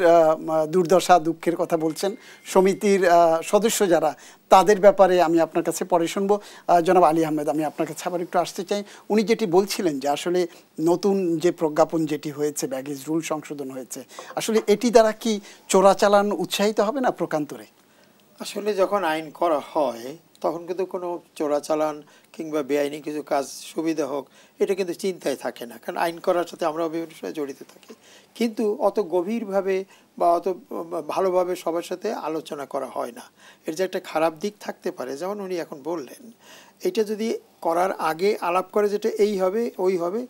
দুর্দশা দুঃখের কথা বলছেন। সমিতির সদস্য যারা, তাদের ব্যাপারে আমি আপনার কাছে পরে শুনবো। জনাব আলী আহমেদ, আমি আপনার কাছে আবার একটু আসতে চাই। উনি যেটি বলছিলেন যে আসলে নতুন যে প্রজ্ঞাপন যেটি হয়েছে, ব্যাগেজ রুল সংশোধন হয়েছে, আসলে এটি দ্বারা কি চোরাচালান উৎসাহিত হবে না প্রকান্তরে? আসলে যখন আইন করা হয় তখন কিন্তু কোনো চোরাচালান কিংবা বেআইনি কিছু কাজ সুবিধা হোক, এটা কিন্তু চিন্তায় থাকে না, কারণ আইন করার সাথে আমরাও বিভিন্ন সময় জড়িত থাকি। কিন্তু অত গভীরভাবে বা অত ভালোভাবে সবার সাথে আলোচনা করা হয় না। এর যে একটা খারাপ দিক থাকতে পারে, যেমন উনি এখন বললেন, এটা যদি করার আগে আলাপ করে যেটা এই হবে ওই হবে,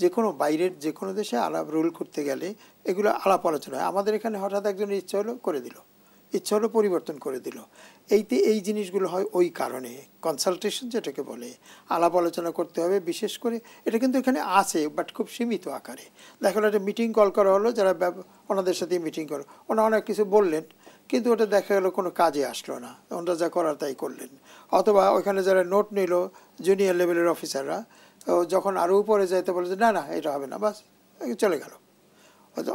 যে কোনো বাইরের যে কোনো দেশে আলাপ রুল করতে গেলে এগুলো আলাপ আলোচনা হয়। আমাদের এখানে হঠাৎ একজনের ইচ্ছা হলো করে দিল, ইচ্ছা হলো পরিবর্তন করে দিল। এই জিনিসগুলো হয় ওই কারণে। কনসালটেশন যেটাকে বলে, আলাপ আলোচনা করতে হবে। বিশেষ করে এটা কিন্তু এখানে আছে, বাট খুব সীমিত আকারে। দেখা গেলো একটা মিটিং কল করা হলো, যারা ওনাদের সাথে মিটিং করো, ওনারা অনেক কিছু বললেন, কিন্তু ওটা দেখা গেলো কোনো কাজে আসলো না, ওনারা যা করার তাই করলেন। অথবা ওখানে যারা নোট নিল জুনিয়র লেভেলের অফিসাররা, যখন আরও উপরে যাইতে বলে যে না না এটা হবে না, বাস চলে গেল।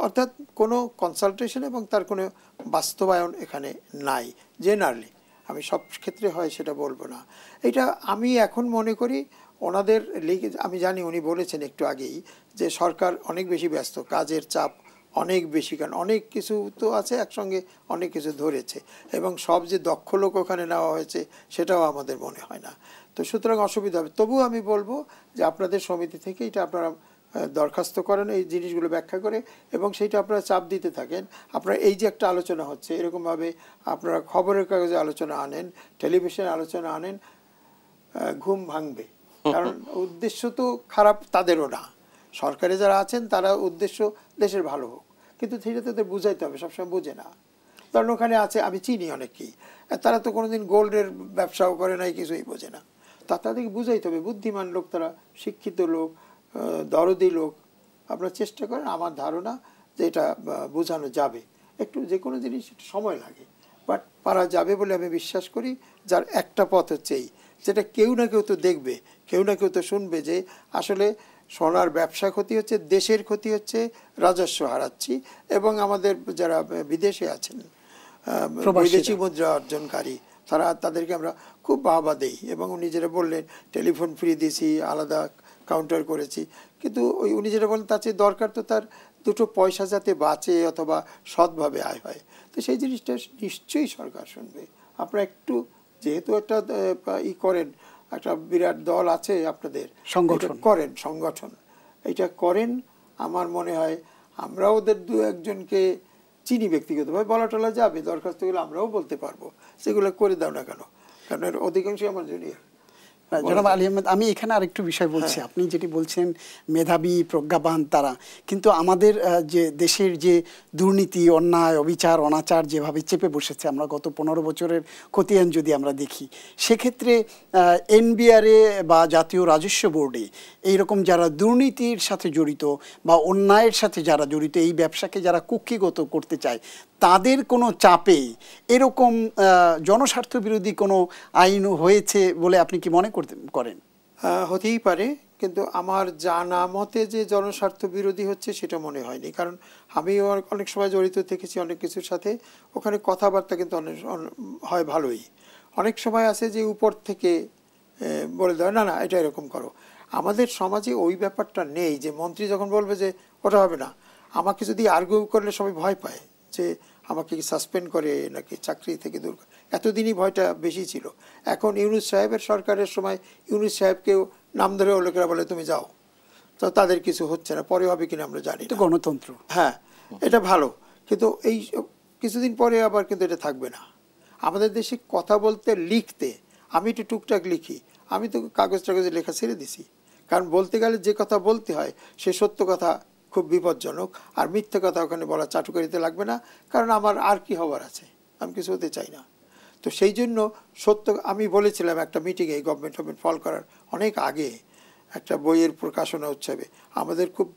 অর্থাৎ কোনো কনসালটেশন এবং তার কোনো বাস্তবায়ন এখানে নাই জেনারেলি। আমি সব ক্ষেত্রে হয় সেটা বলবো না। এটা আমি এখন মনে করি ওনাদের আমি জানি উনি বলেছেন একটু আগেই যে সরকার অনেক বেশি ব্যস্ত, কাজের চাপ অনেক বেশি, কারণ অনেক কিছু তো আছে একসঙ্গে, অনেক কিছু ধরেছে, এবং সব যে দক্ষ লোক ওখানে নেওয়া হয়েছে সেটাও আমাদের মনে হয় না। তো সুতরাং অসুবিধা হবে। তবুও আমি বলবো যে আপনাদের সমিতি থেকে এটা আপনারা দরখাস্ত করেন এই জিনিসগুলো ব্যাখ্যা করে, এবং সেইটা আপনারা চাপ দিতে থাকেন। আপনারা এই যে একটা আলোচনা হচ্ছে, এরকমভাবে আপনারা খবরের কাগজে আলোচনা আনেন, টেলিভিশনে আলোচনা আনেন, ঘুম ভাঙবে। কারণ উদ্দেশ্য তো খারাপ তাদেরও না, সরকারে যারা আছেন তারা উদ্দেশ্য দেশের ভালো হোক, কিন্তু সেটা তাদের বুঝাইতে হবে, সবসময় বোঝে না। কারণ ওখানে আছে, আমি চিনি অনেকেই, তারা তো কোনোদিন গোল্ডের ব্যবসাও করে নাই, কিছুই বোঝে না। তাদেরকে বুঝাইতে হবে, বুদ্ধিমান লোক তারা, শিক্ষিত লোক, দরদি লোক। আপনারা চেষ্টা করেন, আমার ধারণা যে এটা বোঝানো যাবে। একটু যে কোনো জিনিস একটু সময় লাগে, বাট পারা যাবে বলে আমি বিশ্বাস করি। যার একটা পথ হচ্ছে এই, যেটা কেউ না কেউ তো দেখবে, কেউ না কেউ তো শুনবে যে আসলে সোনার ব্যবসা ক্ষতি হচ্ছে, দেশের ক্ষতি হচ্ছে, রাজস্ব হারাচ্ছি, এবং আমাদের যারা বিদেশে আছেন বিদেশি মুদ্রা অর্জনকারী, তাদেরকে আমরা খুব বাহবা দেই। এবং উনি যেটা বললেন টেলিফোন ফ্রি দিয়েছি, আলাদা কাউন্টার করেছি, কিন্তু উনি যেটা বলেন তার চেয়ে দরকার তো তার দুটো পয়সা যাতে বাঁচে অথবা সৎভাবে আয় হয়। তো সেই জিনিসটা নিশ্চয়ই সরকার শুনবে। আপনারা একটু, যেহেতু একটা করেন, একটা বিরাট দল আছে আপনাদের, সংগঠন এটা করেন, আমার মনে হয় আমরা ওদের দু একজনকে চিনি ব্যক্তিগতভাবে, বলা টলা যাবে, দরখাস্তগুলো আমরাও বলতে পারবো, সেগুলো করে দাও না কেন, কারণ এর অধিকাংশই আমার জুনিয়র। জনাব আলী আহমেদ, আমি এখানে আরেকটু বিষয় বলছি। আপনি যেটি বলছেন মেধাবী প্রজ্ঞাবান তারা, কিন্তু আমাদের যে দেশের যে দুর্নীতি, অন্যায়, অবিচার, অনাচার যেভাবে চেপে বসেছে, আমরা গত 15 বছরের খতিয়ান যদি আমরা দেখি, সেক্ষেত্রে এনবিআরে বা জাতীয় রাজস্ব বোর্ডে এইরকম যারা দুর্নীতির সাথে জড়িত বা অন্যায়ের সাথে যারা জড়িত, এই ব্যবসাকে যারা কুক্ষিগত করতে চায়, তাদের কোনো চাপে এরকম জনস্বার্থ বিরোধী কোনো আইন হয়েছে বলে আপনি কি মনে করেন? হতেই পারে, কিন্তু আমার জানা মতে যে জনস্বার্থ বিরোধী হচ্ছে সেটা মনে হয়নি, কারণ আমিও অনেক সময় জড়িত থেকেছি অনেক কিছুর সাথে। ওখানে কথাবার্তা কিন্তু অনেক হয় ভালোই। অনেক সময় আছে যে উপর থেকে বলে দেয় না না এটা এরকম করো। আমাদের সমাজে ওই ব্যাপারটা নেই যে মন্ত্রী যখন বলবে যে ওটা হবে না, আমাকে যদি আর্গুউ করলে সবাই ভয় পায় যে আমাকে কি সাসপেন্ড করে নাকি চাকরি থেকে দূর করে। এতদিনই ভয়টা বেশি ছিল। এখন ইউনূস সাহেবের সরকারের সময় ইউনূস সাহেবকেও নাম ধরে লোকেরা বলে তুমি যাও, তো তাদের কিছু হচ্ছে না, পরে হবে কিনা আমরা জানি না। গণতন্ত্র, হ্যাঁ এটা ভালো, কিন্তু এই কিছুদিন পরে আবার কিন্তু এটা থাকবে না। আমাদের দেশে কথা বলতে লিখতে, আমি একটু টুকটাক লিখি, আমি তো কাগজ টাগজে লেখা ছেড়ে দিছি, কারণ বলতে গেলে যে কথা বলতে হয় সে সত্য কথা খুব বিপজ্জনক, আর মিথ্যে কথা ওখানে বলা চাটুকারিতে লাগবে না, কারণ আমার আর কি হবার আছে, আমি কিছু হতে চাই না। তো সেই জন্য সত্য, আমি বলেছিলাম একটা মিটিংয়ে গভর্নমেন্ট ফল করার অনেক আগে একটা বইয়ের প্রকাশনা উৎসবে, আমাদের খুব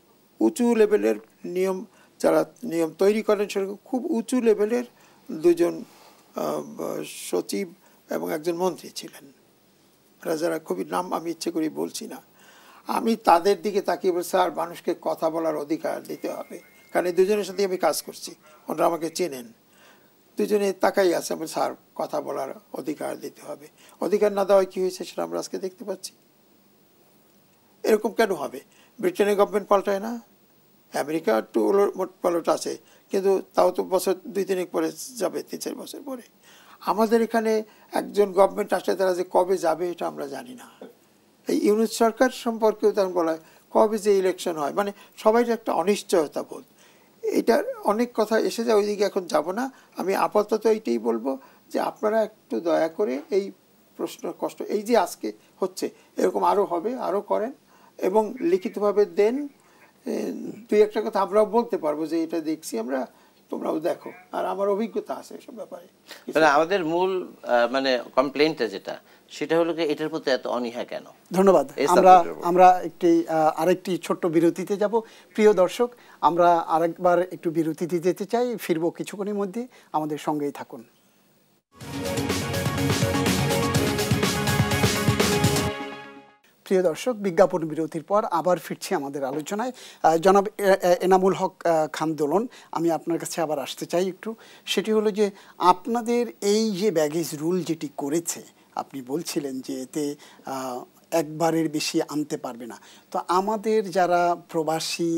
উঁচু লেভেলের নিয়ম, যারা নিয়ম তৈরি করেন সেরকম খুব উঁচু লেভেলের দুজন সচিব এবং একজন মন্ত্রী ছিলেন, যারা খুবই নাম আমি ইচ্ছে করি বলছি না। আমি তাদের দিকে তাকিয়ে বলছি স্যার মানুষকে কথা বলার অধিকার দিতে হবে, কারণ এই দুজনের সাথে আমি কাজ করছি, ওনারা আমাকে চেনেন। দুজনে তাকাই আছে, আমি স্যার কথা বলার অধিকার দিতে হবে। অধিকার না দেওয়ায় কী হয়েছে সেটা আমরা আজকে দেখতে পাচ্ছি। এরকম কেন হবে? ব্রিটেনের গভর্নমেন্ট পাল্টায় না, আমেরিকা একটু ওলট পালট আছে, কিন্তু তাও তো বছর 2-3 পরে যাবে, 3-4 বছর পরে। আমাদের এখানে একজন গভর্নমেন্ট আসলে তারা যে কবে যাবে এটা আমরা জানি না। এই ইউনূস সরকার সম্পর্কেও তেমন বলা হয় কবে যে ইলেকশন হয়, মানে সবাই একটা অনিশ্চয়তা বোধ। এটার অনেক কথা এসে যায়, ওইদিকে এখন যাব না। আমি আপাতত এইটাই বলবো যে আপনারা একটু দয়া করে এই প্রশ্ন কষ্ট, এই যে আজকে হচ্ছে এরকম আরও হবে, আরও করেন এবং লিখিতভাবে দেন। 2-1টা কথা আমরাও বলতে পারবো যে এটা দেখছি আমরা, তোমরাও দেখো, আর আমার অভিজ্ঞতা আছে এসব ব্যাপারে। মানে আমাদের মূল মানে কমপ্লেইনটা যেটা, সেটা হলো কি এটার প্রতি এত অনীহা কেন? ধন্যবাদ। আমরা আরেকটি ছোট্ট বিরতিতে যাব। প্রিয় দর্শক, আমরা আরেকবার একটু বিরতিতে যেতে চাই, ফিরবো কিছুক্ষণের মধ্যে, আমাদের সঙ্গেই থাকুন। প্রিয় দর্শক, বিজ্ঞাপন বিরতির পর আবার ফিরছি আমাদের আলোচনায়। জনাব এনামুল হক খান দোলন, আমি আপনার কাছে আবার আসতে চাই একটু। সেটি হলো যে আপনাদের এই যে ব্যাগেজ রুল যেটি করেছে, আপনি বলছিলেন যে এতে একবারের বেশি আনতে পারবে না। তো আমাদের যারা প্রবাসী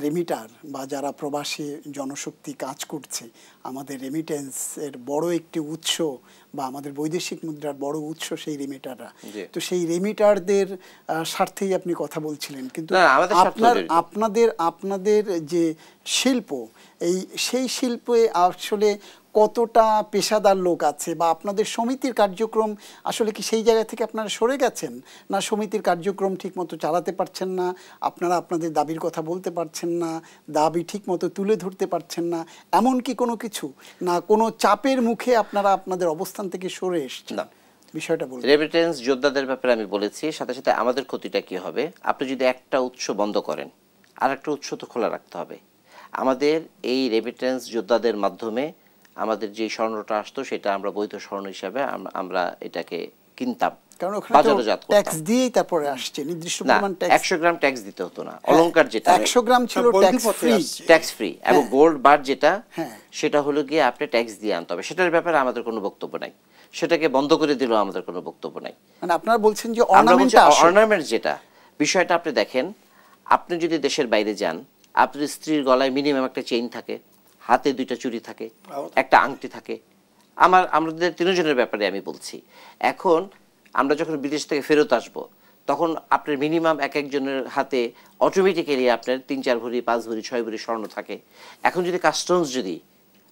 রেমিটার বা যারা প্রবাসী জনশক্তি কাজ করছে, আমাদের রেমিটেন্সের বড় একটি উৎস বা আমাদের বৈদেশিক মুদ্রার বড় উৎস সেই রেমিটাররা। তো সেই রেমিটারদের স্বার্থেই আপনি কথা বলছিলেন, কিন্তু আপনাদের যে শিল্প, সেই শিল্পে আসলে কতটা পেশাদার লোক আছে, বা আপনাদের সমিতির কার্যক্রম আসলে কি সেই জায়গা থেকে আপনারা সরে গেছেন, না সমিতির কার্যক্রম ঠিকমতো চালাতে পারছেন না, আপনারা আপনাদের দাবির কথা বলতে পারছেন না, দাবি ঠিকমতো তুলে ধরতে পারছেন না, এমন কি কোনো কিছু, না কোনো চাপের মুখে আপনারা আপনাদের অবস্থান থেকে সরে এসছেন? না, বিষয়টা বলুন। রেমিটেন্স যোদ্ধাদের ব্যাপারে আমি বলেছি, সাথে সাথে আমাদের ক্ষতিটা কি হবে, আপনি যদি একটা উৎস বন্ধ করেন আর একটা উৎস তো খোলা রাখতে হবে। আমাদের এই রেমিটেন্স যোদ্ধাদের মাধ্যমে আমাদের যে স্বর্ণটা আসতো সেটা আমরা বৈধ স্বর্ণ হিসাবে আমরা এটাকে কিনতাম, কারণ ওখানে ট্যাক্স দিয়েই তারপরে আসছে নির্দিষ্ট পরিমাণ ট্যাক্স। 100 গ্রাম ট্যাক্স দিতে হতো না, অলংকার যেটা 100 গ্রাম ছিল ট্যাক্স ফ্রি, এবং গোল্ড বার যেটা সেটা হলো গিয়ে আপনি ট্যাক্স দিয়ে আনতে হবে। সেটার ব্যাপারে আমাদের কোনো বক্তব্য নাই, সেটাকে বন্ধ করে দিলেও আমাদের কোনো বক্তব্য নাই। মানে আপনারা বলছেন যে অর্নামেন্ট যেটা বিষয়টা, আপনি দেখেন, আপনি যদি দেশের বাইরে যান, আপনার স্ত্রীর গলায় মিনিমাম একটা চেইন থাকে, হাতে 2টা চুড়ি থাকে, একটা আংটি থাকে। আমাদের 3 জনের ব্যাপারে আমি বলছি। এখন আমরা যখন বিদেশ থেকে ফেরত আসব, তখন আপনার মিনিমাম এক একজনের হাতে অটোমেটিক্যালি আপনার 3-4 ভরি, 5 ভরি, 6 ভরি স্বর্ণ থাকে। এখন যদি কাস্টমস যদি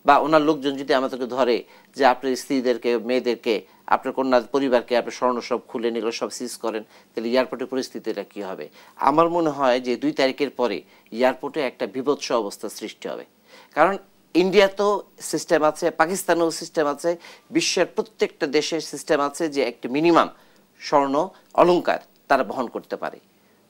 বা ওনার লোকজন যদি আমাদেরকে ধরে যে আপনার স্ত্রীদেরকে, মেয়েদেরকে, আপনার কন্যা পরিবারকে আপনার স্বর্ণ সব খুলে নিয়ে সব সিজ করেন, তাহলে এয়ারপোর্টের পরিস্থিতিটা কী হবে? আমার মনে হয় যে 2 তারিখের পরে এয়ারপোর্টে একটা বিভৎস অবস্থা সৃষ্টি হবে। কারণ ইন্ডিয়াতেও সিস্টেম আছে, পাকিস্তানেও সিস্টেম আছে, বিশ্বের প্রত্যেকটা দেশের সিস্টেম আছে যে একটা মিনিমাম স্বর্ণ অলংকার তারা বহন করতে পারে,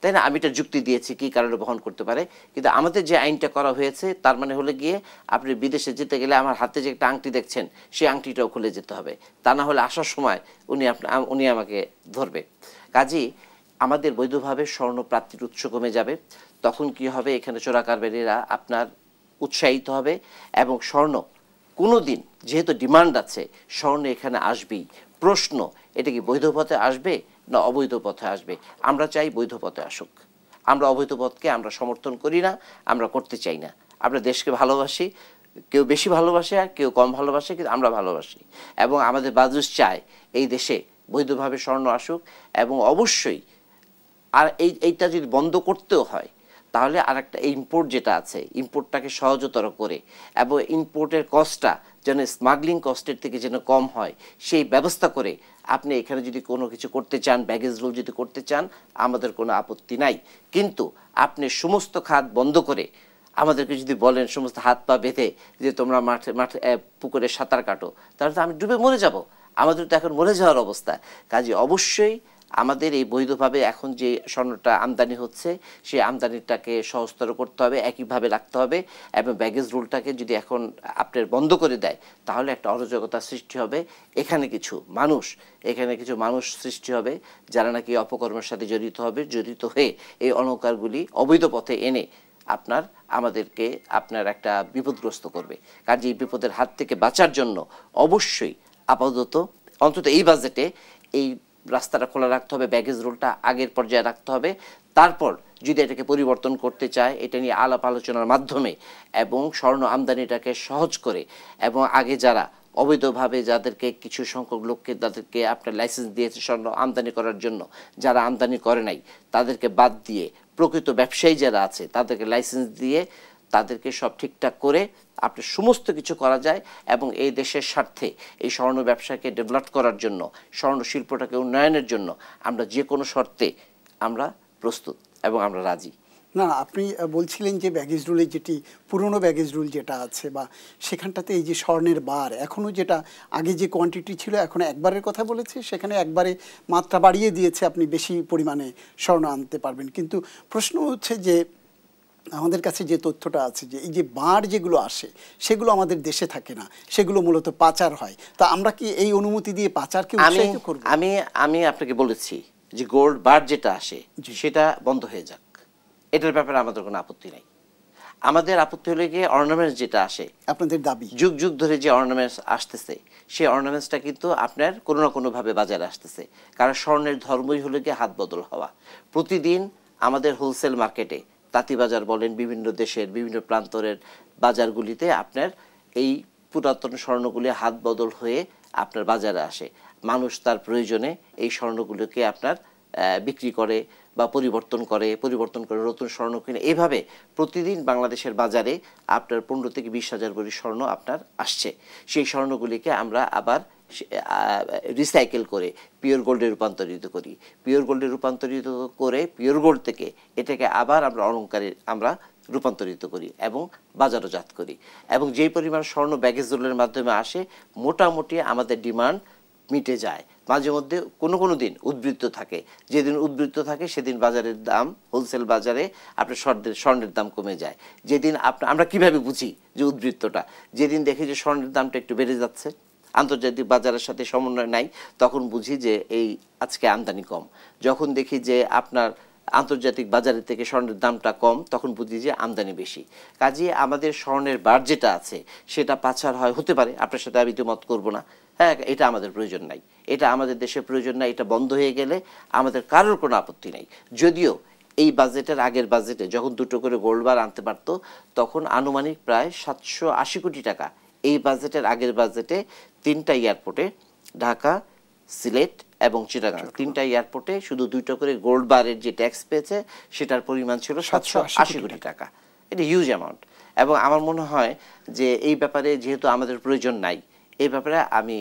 তাই না? আমি এটা যুক্তি দিয়েছি কি কারণে বহন করতে পারে, কিন্তু আমাদের যে আইনটা করা হয়েছে তার মানে হলে গিয়ে আপনি বিদেশে যেতে গেলে আমার হাতে যে একটা আংটি দেখছেন সেই আংটিটাও খুলে যেতে হবে, তা না হলে আসার সময় উনি আমাকে ধরবে। কাজেই আমাদের বৈধভাবে স্বর্ণ প্রাপ্তির উৎস কমে যাবে। তখন কি হবে, এখানে চোরাকারবারীরা আপনার উৎসাহিত হবে এবং স্বর্ণ কোনো দিন, যেহেতু ডিমান্ড আছে, স্বর্ণ এখানে আসবেই। প্রশ্ন, এটা কি বৈধ পথে আসবে না অবৈধ পথে আসবে? আমরা চাই বৈধ পথে আসুক। আমরা অবৈধ পথকে আমরা সমর্থন করি না, আমরা করতে চাই না। আমরা দেশকে ভালোবাসি, কেউ বেশি ভালোবাসে আর কেউ কম ভালোবাসে, কিন্তু আমরা ভালোবাসি এবং আমাদের বাজুস চায় এই দেশে বৈধভাবে স্বর্ণ আসুক। এবং অবশ্যই আর এইটা যদি বন্ধ করতেও হয়, তাহলে আর একটা ইম্পোর্ট যেটা আছে, ইম্পোর্টটাকে সহজতর করে এবং ইম্পোর্টের কস্টটা যেন স্মাগলিং কস্টের থেকে যেন কম হয়, সেই ব্যবস্থা করে আপনি এখানে যদি কোনো কিছু করতে চান, ব্যাগেজ রুল যদি করতে চান, আমাদের কোনো আপত্তি নাই। কিন্তু আপনি সমস্ত খাত বন্ধ করে আমাদেরকে যদি বলেন সমস্ত হাত পা বেঁধে যে তোমরা মাঠে পুকুরে সাঁতার কাটো, তাহলে তো আমি ডুবে মরে যাব। আমাদের তো এখন মরে যাওয়ার অবস্থা। কাজে অবশ্যই আমাদের এই বৈধভাবে এখন যে স্বর্ণটা আমদানি হচ্ছে, সেই আমদানিটাকে সহজতর করতে হবে, একইভাবে রাখতে হবে এবং ব্যাগেজ রুলটাকে যদি এখন আপনার বন্ধ করে দেয়, তাহলে একটা অরাজকতা সৃষ্টি হবে। এখানে কিছু মানুষ সৃষ্টি হবে যারা নাকি অপকর্মের সাথে জড়িত হয়ে এই অলংকারগুলি অবৈধ পথে এনে আমাদেরকে একটা বিপদগ্রস্ত করবে। কাজে এই বিপদের হাত থেকে বাঁচার জন্য অবশ্যই আপাতত অন্তত এই বাজেটে এই রাস্তাটা খোলা রাখতে হবে, ব্যাগেজ রুলটা আগের পর্যায়ে রাখতে হবে। তারপর যদি এটাকে পরিবর্তন করতে চায়, এটা নিয়ে আলাপ আলোচনার মাধ্যমে এবং স্বর্ণ আমদানিটাকে সহজ করে এবং আগে যারা অবৈধভাবে যাদেরকে কিছু সংখ্যক লোককে তাদেরকে আপনার লাইসেন্স দিয়েছে স্বর্ণ আমদানি করার জন্য, যারা আমদানি করে নাই তাদেরকে বাদ দিয়ে প্রকৃত ব্যবসায়ী যারা আছে তাদেরকে লাইসেন্স দিয়ে তাদেরকে সব ঠিকঠাক করে আপনি সমস্ত কিছু করা যায় এবং এই দেশের স্বার্থে এই স্বর্ণ ব্যবসাকে ডেভেলপ করার জন্য, স্বর্ণ শিল্পটাকে উন্নয়নের জন্য আমরা যে কোনো শর্তে আমরা প্রস্তুত এবং আমরা রাজি। না, আপনি বলছিলেন যে ব্যাগেজ রুলে যেটি পুরনো ব্যাগেজ রুল যেটা আছে বা সেখানটাতে এই যে স্বর্ণের বার এখনও যেটা আগে যে কোয়ান্টিটি ছিল এখন একবারের কথা বলেছে, সেখানে একবারে মাত্রা বাড়িয়ে দিয়েছে, আপনি বেশি পরিমাণে স্বর্ণ আনতে পারবেন। কিন্তু প্রশ্ন হচ্ছে যে আমাদের কাছে যে তথ্যটা আছে যে এই যে বার যেগুলো আসে সেগুলো আমাদের দেশে থাকে না, সেগুলো মূলত পাচার হয়। তা আমরা কি এই অনুমতি দিয়ে পাচারকে উৎসাহিত করব? আমি আপনাকে বলেছি যে গোল্ড বার যেটা আসে সেটা বন্ধ হয়ে যাক, এটার ব্যাপারে আমাদের কোনো আপত্তি নাই। আমাদের আপত্তি হলে গিয়ে অর্নামেন্টস যেটা আসে, আপনাদের দাবি যুগ যুগ ধরে যে অর্নামেন্টস আসতেছে, সেই অর্নামেন্টসটা কিন্তু আপনার কোনো না কোনোভাবে বাজারে আসতেছে। কারণ স্বর্ণের ধর্মই হলো গিয়ে হাত বদল হওয়া। প্রতিদিন আমাদের হোলসেল মার্কেটে, তাঁতিবাজার বলেন, বিভিন্ন দেশের বিভিন্ন প্রান্তরের বাজারগুলিতে আপনার এই পুরাতন স্বর্ণগুলি হাত বদল হয়ে আপনার বাজারে আসে। মানুষ তার প্রয়োজনে এই স্বর্ণগুলোকে আপনার বিক্রি করে বা পরিবর্তন করে নতুন স্বর্ণ কিনে। এইভাবে প্রতিদিন বাংলাদেশের বাজারে আপনার 15 থেকে 20 হাজার ভরি স্বর্ণ আপনার আসছে। সেই স্বর্ণগুলিকে আমরা আবার রিসাইকেল করে পিওর গোল্ডে রূপান্তরিত করি। পিওর গোল্ড থেকে এটাকে আবার আমরা অলংকারে আমরা রূপান্তরিত করি এবং বাজারজাত করি। এবং যেই পরিমাণ স্বর্ণ ব্যাগেজ রুলের মাধ্যমে আসে, মোটামুটি আমাদের ডিমান্ড মিটে যায়। মাঝে মধ্যে কোনো দিন উদ্বৃত্ত থাকে, যেদিন উদ্বৃত্ত থাকে সেদিন বাজারের দাম, হোলসেল বাজারে আপনার স্বর্ণের দাম কমে যায়। যেদিন আমরা কিভাবে বুঝি যে উদ্বৃত্তটা, যেদিন দেখি যে স্বর্ণের দামটা একটু বেড়ে যাচ্ছে, আন্তর্জাতিক বাজারের সাথে সমন্বয় নাই, তখন বুঝি যে এই আজকে আমদানি কম। যখন দেখি যে আপনার আন্তর্জাতিক বাজারের থেকে স্বর্ণের দামটা কম, তখন বুঝি যে আমদানি বেশি। কাজেই আমাদের স্বর্ণের বার যেটা আছে সেটা পাচার হতে পারে, আপনার সাথে আমি মত করবো না। হ্যাঁ, এটা আমাদের প্রয়োজন নাই, এটা আমাদের দেশের প্রয়োজন নাই। এটা বন্ধ হয়ে গেলে আমাদের কারোর কোনো আপত্তি নাই। যদিও এই বাজেটের আগের বাজেটে যখন 2টো করে গোল্ড বার আনতে পারতো, তখন আনুমানিক প্রায় 780 কোটি টাকা এই বাজেটের আগের বাজেটে 3টা এয়ারপোর্টে, ঢাকা, সিলেট এবং চিটাগাং, 3টা এয়ারপোর্টে শুধু 2টো করে গোল্ড বারের যে ট্যাক্স পেয়েছে সেটার পরিমাণ ছিল 780 কোটি টাকা। এটা হিউজ অ্যামাউন্ট। এবং আমার মনে হয় যে এই ব্যাপারে যেহেতু আমাদের প্রয়োজন নাই, এই ব্যাপারে আমি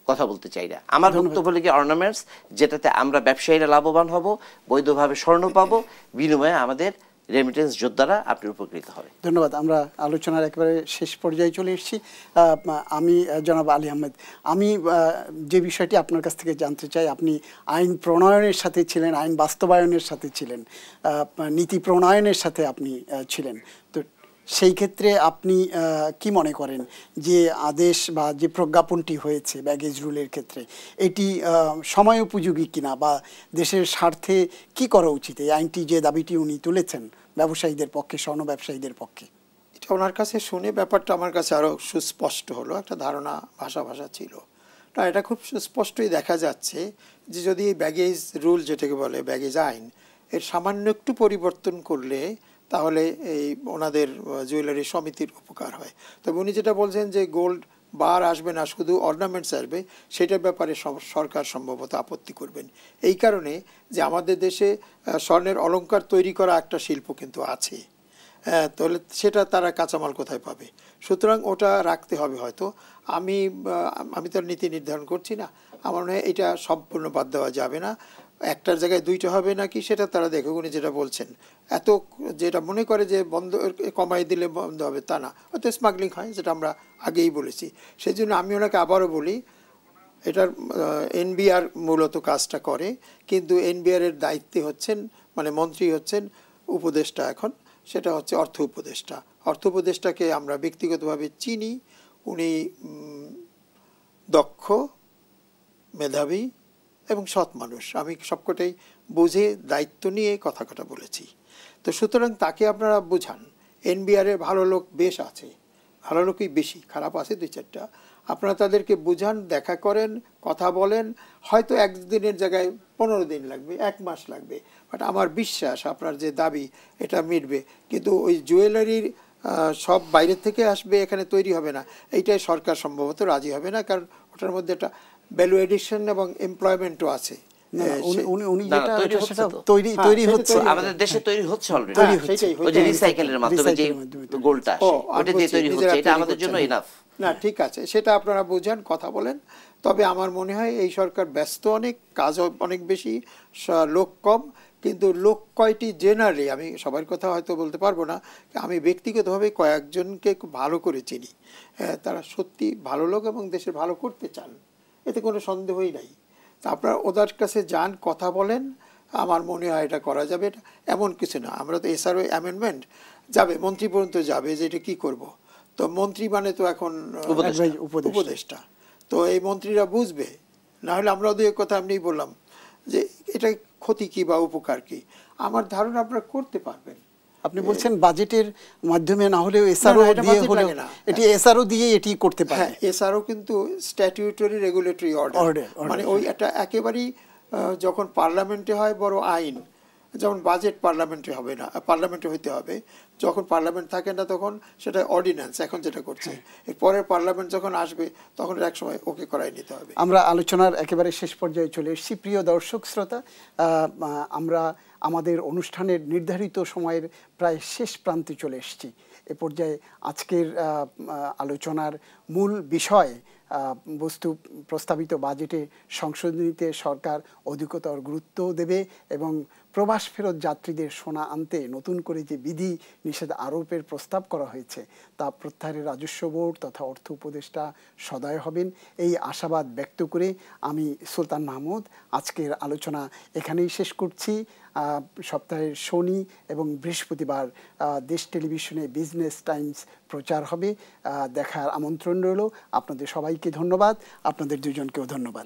কথা বলতে চাই না। আমার বক্তব্য হলো কি অর্নামেন্টস, যেটাতে আমরা ব্যবসায়ীরা লাভবান হব, বৈধভাবে স্বর্ণ পাবো, বিনিময়ে আমাদের রেমিটেন্স যোদ্ধারা আপনি উপকৃত হবে। ধন্যবাদ। আমরা আলোচনার একেবারে শেষ পর্যায়ে চলে এসেছি। আমি জনাব আলী আহমেদ, আমি যে বিষয়টি আপনার কাছ থেকে জানতে চাই, আপনি আইন প্রণয়নের সাথে ছিলেন, আইন বাস্তবায়নের সাথে ছিলেন, নীতি প্রণয়নের সাথে আপনি ছিলেন। তো সেই ক্ষেত্রে আপনি কি মনে করেন যে আদেশ বা যে প্রজ্ঞাপনটি হয়েছে ব্যাগেজ রুলের ক্ষেত্রে এটি সময় উপযোগী কিনা, বা দেশের স্বার্থে কি করা উচিত? এই আইনটি যে দাবিটি উনি তুলেছেন ব্যবসায়ীদের পক্ষে, স্বর্ণ ব্যবসায়ীদের পক্ষে, এটা ওনার কাছে শুনে ব্যাপারটা আমার কাছে আরও সুস্পষ্ট হলো। একটা ধারণা ভাষা ছিল না, এটা খুব সুস্পষ্টই দেখা যাচ্ছে যে যদি এই ব্যাগেজ রুল যেটাকে বলে ব্যাগেজ আইন, এর সামান্য একটু পরিবর্তন করলে তাহলে এই ওনাদের জুয়েলারি সমিতির উপকার হয়। তবে উনি যেটা বলছেন যে গোল্ড বার আসবে না, শুধু অর্নামেন্টস আসবে, সেটার ব্যাপারে সরকার সম্ভবত আপত্তি করবেন। এই কারণে যে আমাদের দেশে স্বর্ণের অলংকার তৈরি করা একটা শিল্প কিন্তু আছে, তাহলে সেটা তারা কাঁচামাল কোথায় পাবে? সুতরাং ওটা রাখতে হবে হয়তো। আমি তো নীতি নির্ধারণ করছি না, আমার মনে হয় এটা সম্পূর্ণ বাদ দেওয়া যাবে না। একটার জায়গায় দুইটা হবে নাকি সেটা তারা দেখে। উনি যেটা বলছেন, এত যেটা মনে করে যে বন্ধ কমাই দিলে বন্ধ হবে তা না, হয়তো স্মাগলিং হয়, যেটা আমরা আগেই বলেছি। সেই জন্য আমি ওনাকে আবারও বলি, এটার এনবিআর মূলত কাজটা করে, কিন্তু এনবিআর এর দায়িত্বে হচ্ছেন, মানে মন্ত্রী হচ্ছেন উপদেষ্টা এখন, সেটা হচ্ছে অর্থ উপদেষ্টা। অর্থ উপদেষ্টাকে আমরা ব্যক্তিগতভাবে চিনি, উনি দক্ষ, মেধাবী এবং সৎ মানুষ। আমি সবকটাই বুঝে দায়িত্ব নিয়ে কথা বলেছি। তো সুতরাং তাকে আপনারা বুঝান। এনবিআর এর ভালো লোক বেশ আছে, ভালো লোকই বেশি, খারাপ আছে দুই চারটা। আপনারা তাদেরকে বুঝান, দেখা করেন, কথা বলেন। হয়তো একদিনের জায়গায় 15 দিন লাগবে, 1 মাস লাগবে, বাট আমার বিশ্বাস আপনার যে দাবি এটা মিটবে। কিন্তু ওই জুয়েলারির সব বাইরের থেকে আসবে, এখানে তৈরি হবে না, এইটাই সরকার সম্ভবত রাজি হবে না, কারণ ওটার মধ্যে একটা ভ্যালু এডিশন এবং এমপ্লয়মেন্টও আছে। আমাদের দেশে তৈরি হচ্ছে অলরেডি, ওই যে রিসাইকেলের মাধ্যমে যে গোল্ডটা ওটা দিয়ে তৈরি হচ্ছে, এটা আমাদের জন্য ইনাফ না। ঠিক আছে, সেটা আপনারা বুঝান, কথা বলেন। তবে আমার মনে হয় এই সরকার ব্যস্ত অনেক, কাজ অনেক বেশি, লোক কম। কিন্তু লোক কয়টি জেনারেলি আমি সবার কথা হয়তো বলতে পারবো না, আমি ব্যক্তিগতভাবে কয়েকজনকে খুব ভালো করে চিনি। তারা সত্যি ভালো লোক এবং দেশের ভালো করতে চান, এতে কোনো সন্দেহই নাই। তা আপনারা ওদের কাছে যান, কথা বলেন, আমার মনে হয় এটা করা যাবে। এটা এমন কিছু না, আমরা তো এসআরও অ্যামেন্ডমেন্ট যাবে, মন্ত্রী পর্যন্ত যাবে যে এটা কী করবো। তো মন্ত্রী মানে তো এখন উপদেষ্টা, তো এই মন্ত্রীরা বুঝবে। না হলে আমরা ওদের কথা এমনিই বললাম যে এটা ক্ষতি কি বা উপকার কি, আমার ধারণা আপনারা করতে পারবেন। আপনি বলছেন বাজেটের মাধ্যমে না হলেও এসআরও দিয়ে হলেও, এটি এসআরও দিয়ে এটি করতে পারে। হ্যাঁ, এসআরও কিন্তু স্ট্যাটিউটরি রেগুলেটরি অর্ডার, মানে ওই একটা একেবারেই যখন পার্লামেন্টে হয় বড় আইন, যেমন বাজেট পার্লামেন্টে হবে না, পার্লামেন্টে হইতে হবে। যখন পার্লামেন্ট থাকে না তখন সেটা অর্ডিন্যান্স, এখন যেটা করছে। এর পরের পার্লামেন্ট যখন আসবে তখন এক সময় ওকে করাই নিতে হবে। আমরা আলোচনার একেবারে শেষ পর্যায়ে চলে এসেছি। প্রিয় দর্শক শ্রোতা, আমরা আমাদের অনুষ্ঠানের নির্ধারিত সময়ের প্রায় শেষ প্রান্তে চলে এসেছি। এ পর্যায়ে আজকের আলোচনার মূল বিষয় বস্তু, প্রস্তাবিত বাজেটে সংশোধনীতে সরকার অধিকতর গুরুত্ব দেবে এবং প্রবাস ফেরত যাত্রীদের সোনা আনতে নতুন করে যে বিধি নিষেধ আরোপের প্রস্তাব করা হয়েছে তা প্রত্যাহারে রাজস্ব বোর্ড তথা অর্থ উপদেষ্টা সদয় হবেন, এই আশাবাদ ব্যক্ত করে আমি সুলতান মাহমুদ আজকের আলোচনা এখানেই শেষ করছি। সপ্তাহের শনি এবং বৃহস্পতিবার দেশ টেলিভিশনে বিজনেস টাইমস প্রচার হবে, দেখার আমন্ত্রণ রইল। আপনাদের সবাইকে ধন্যবাদ, আপনাদের দুজনকেও ধন্যবাদ।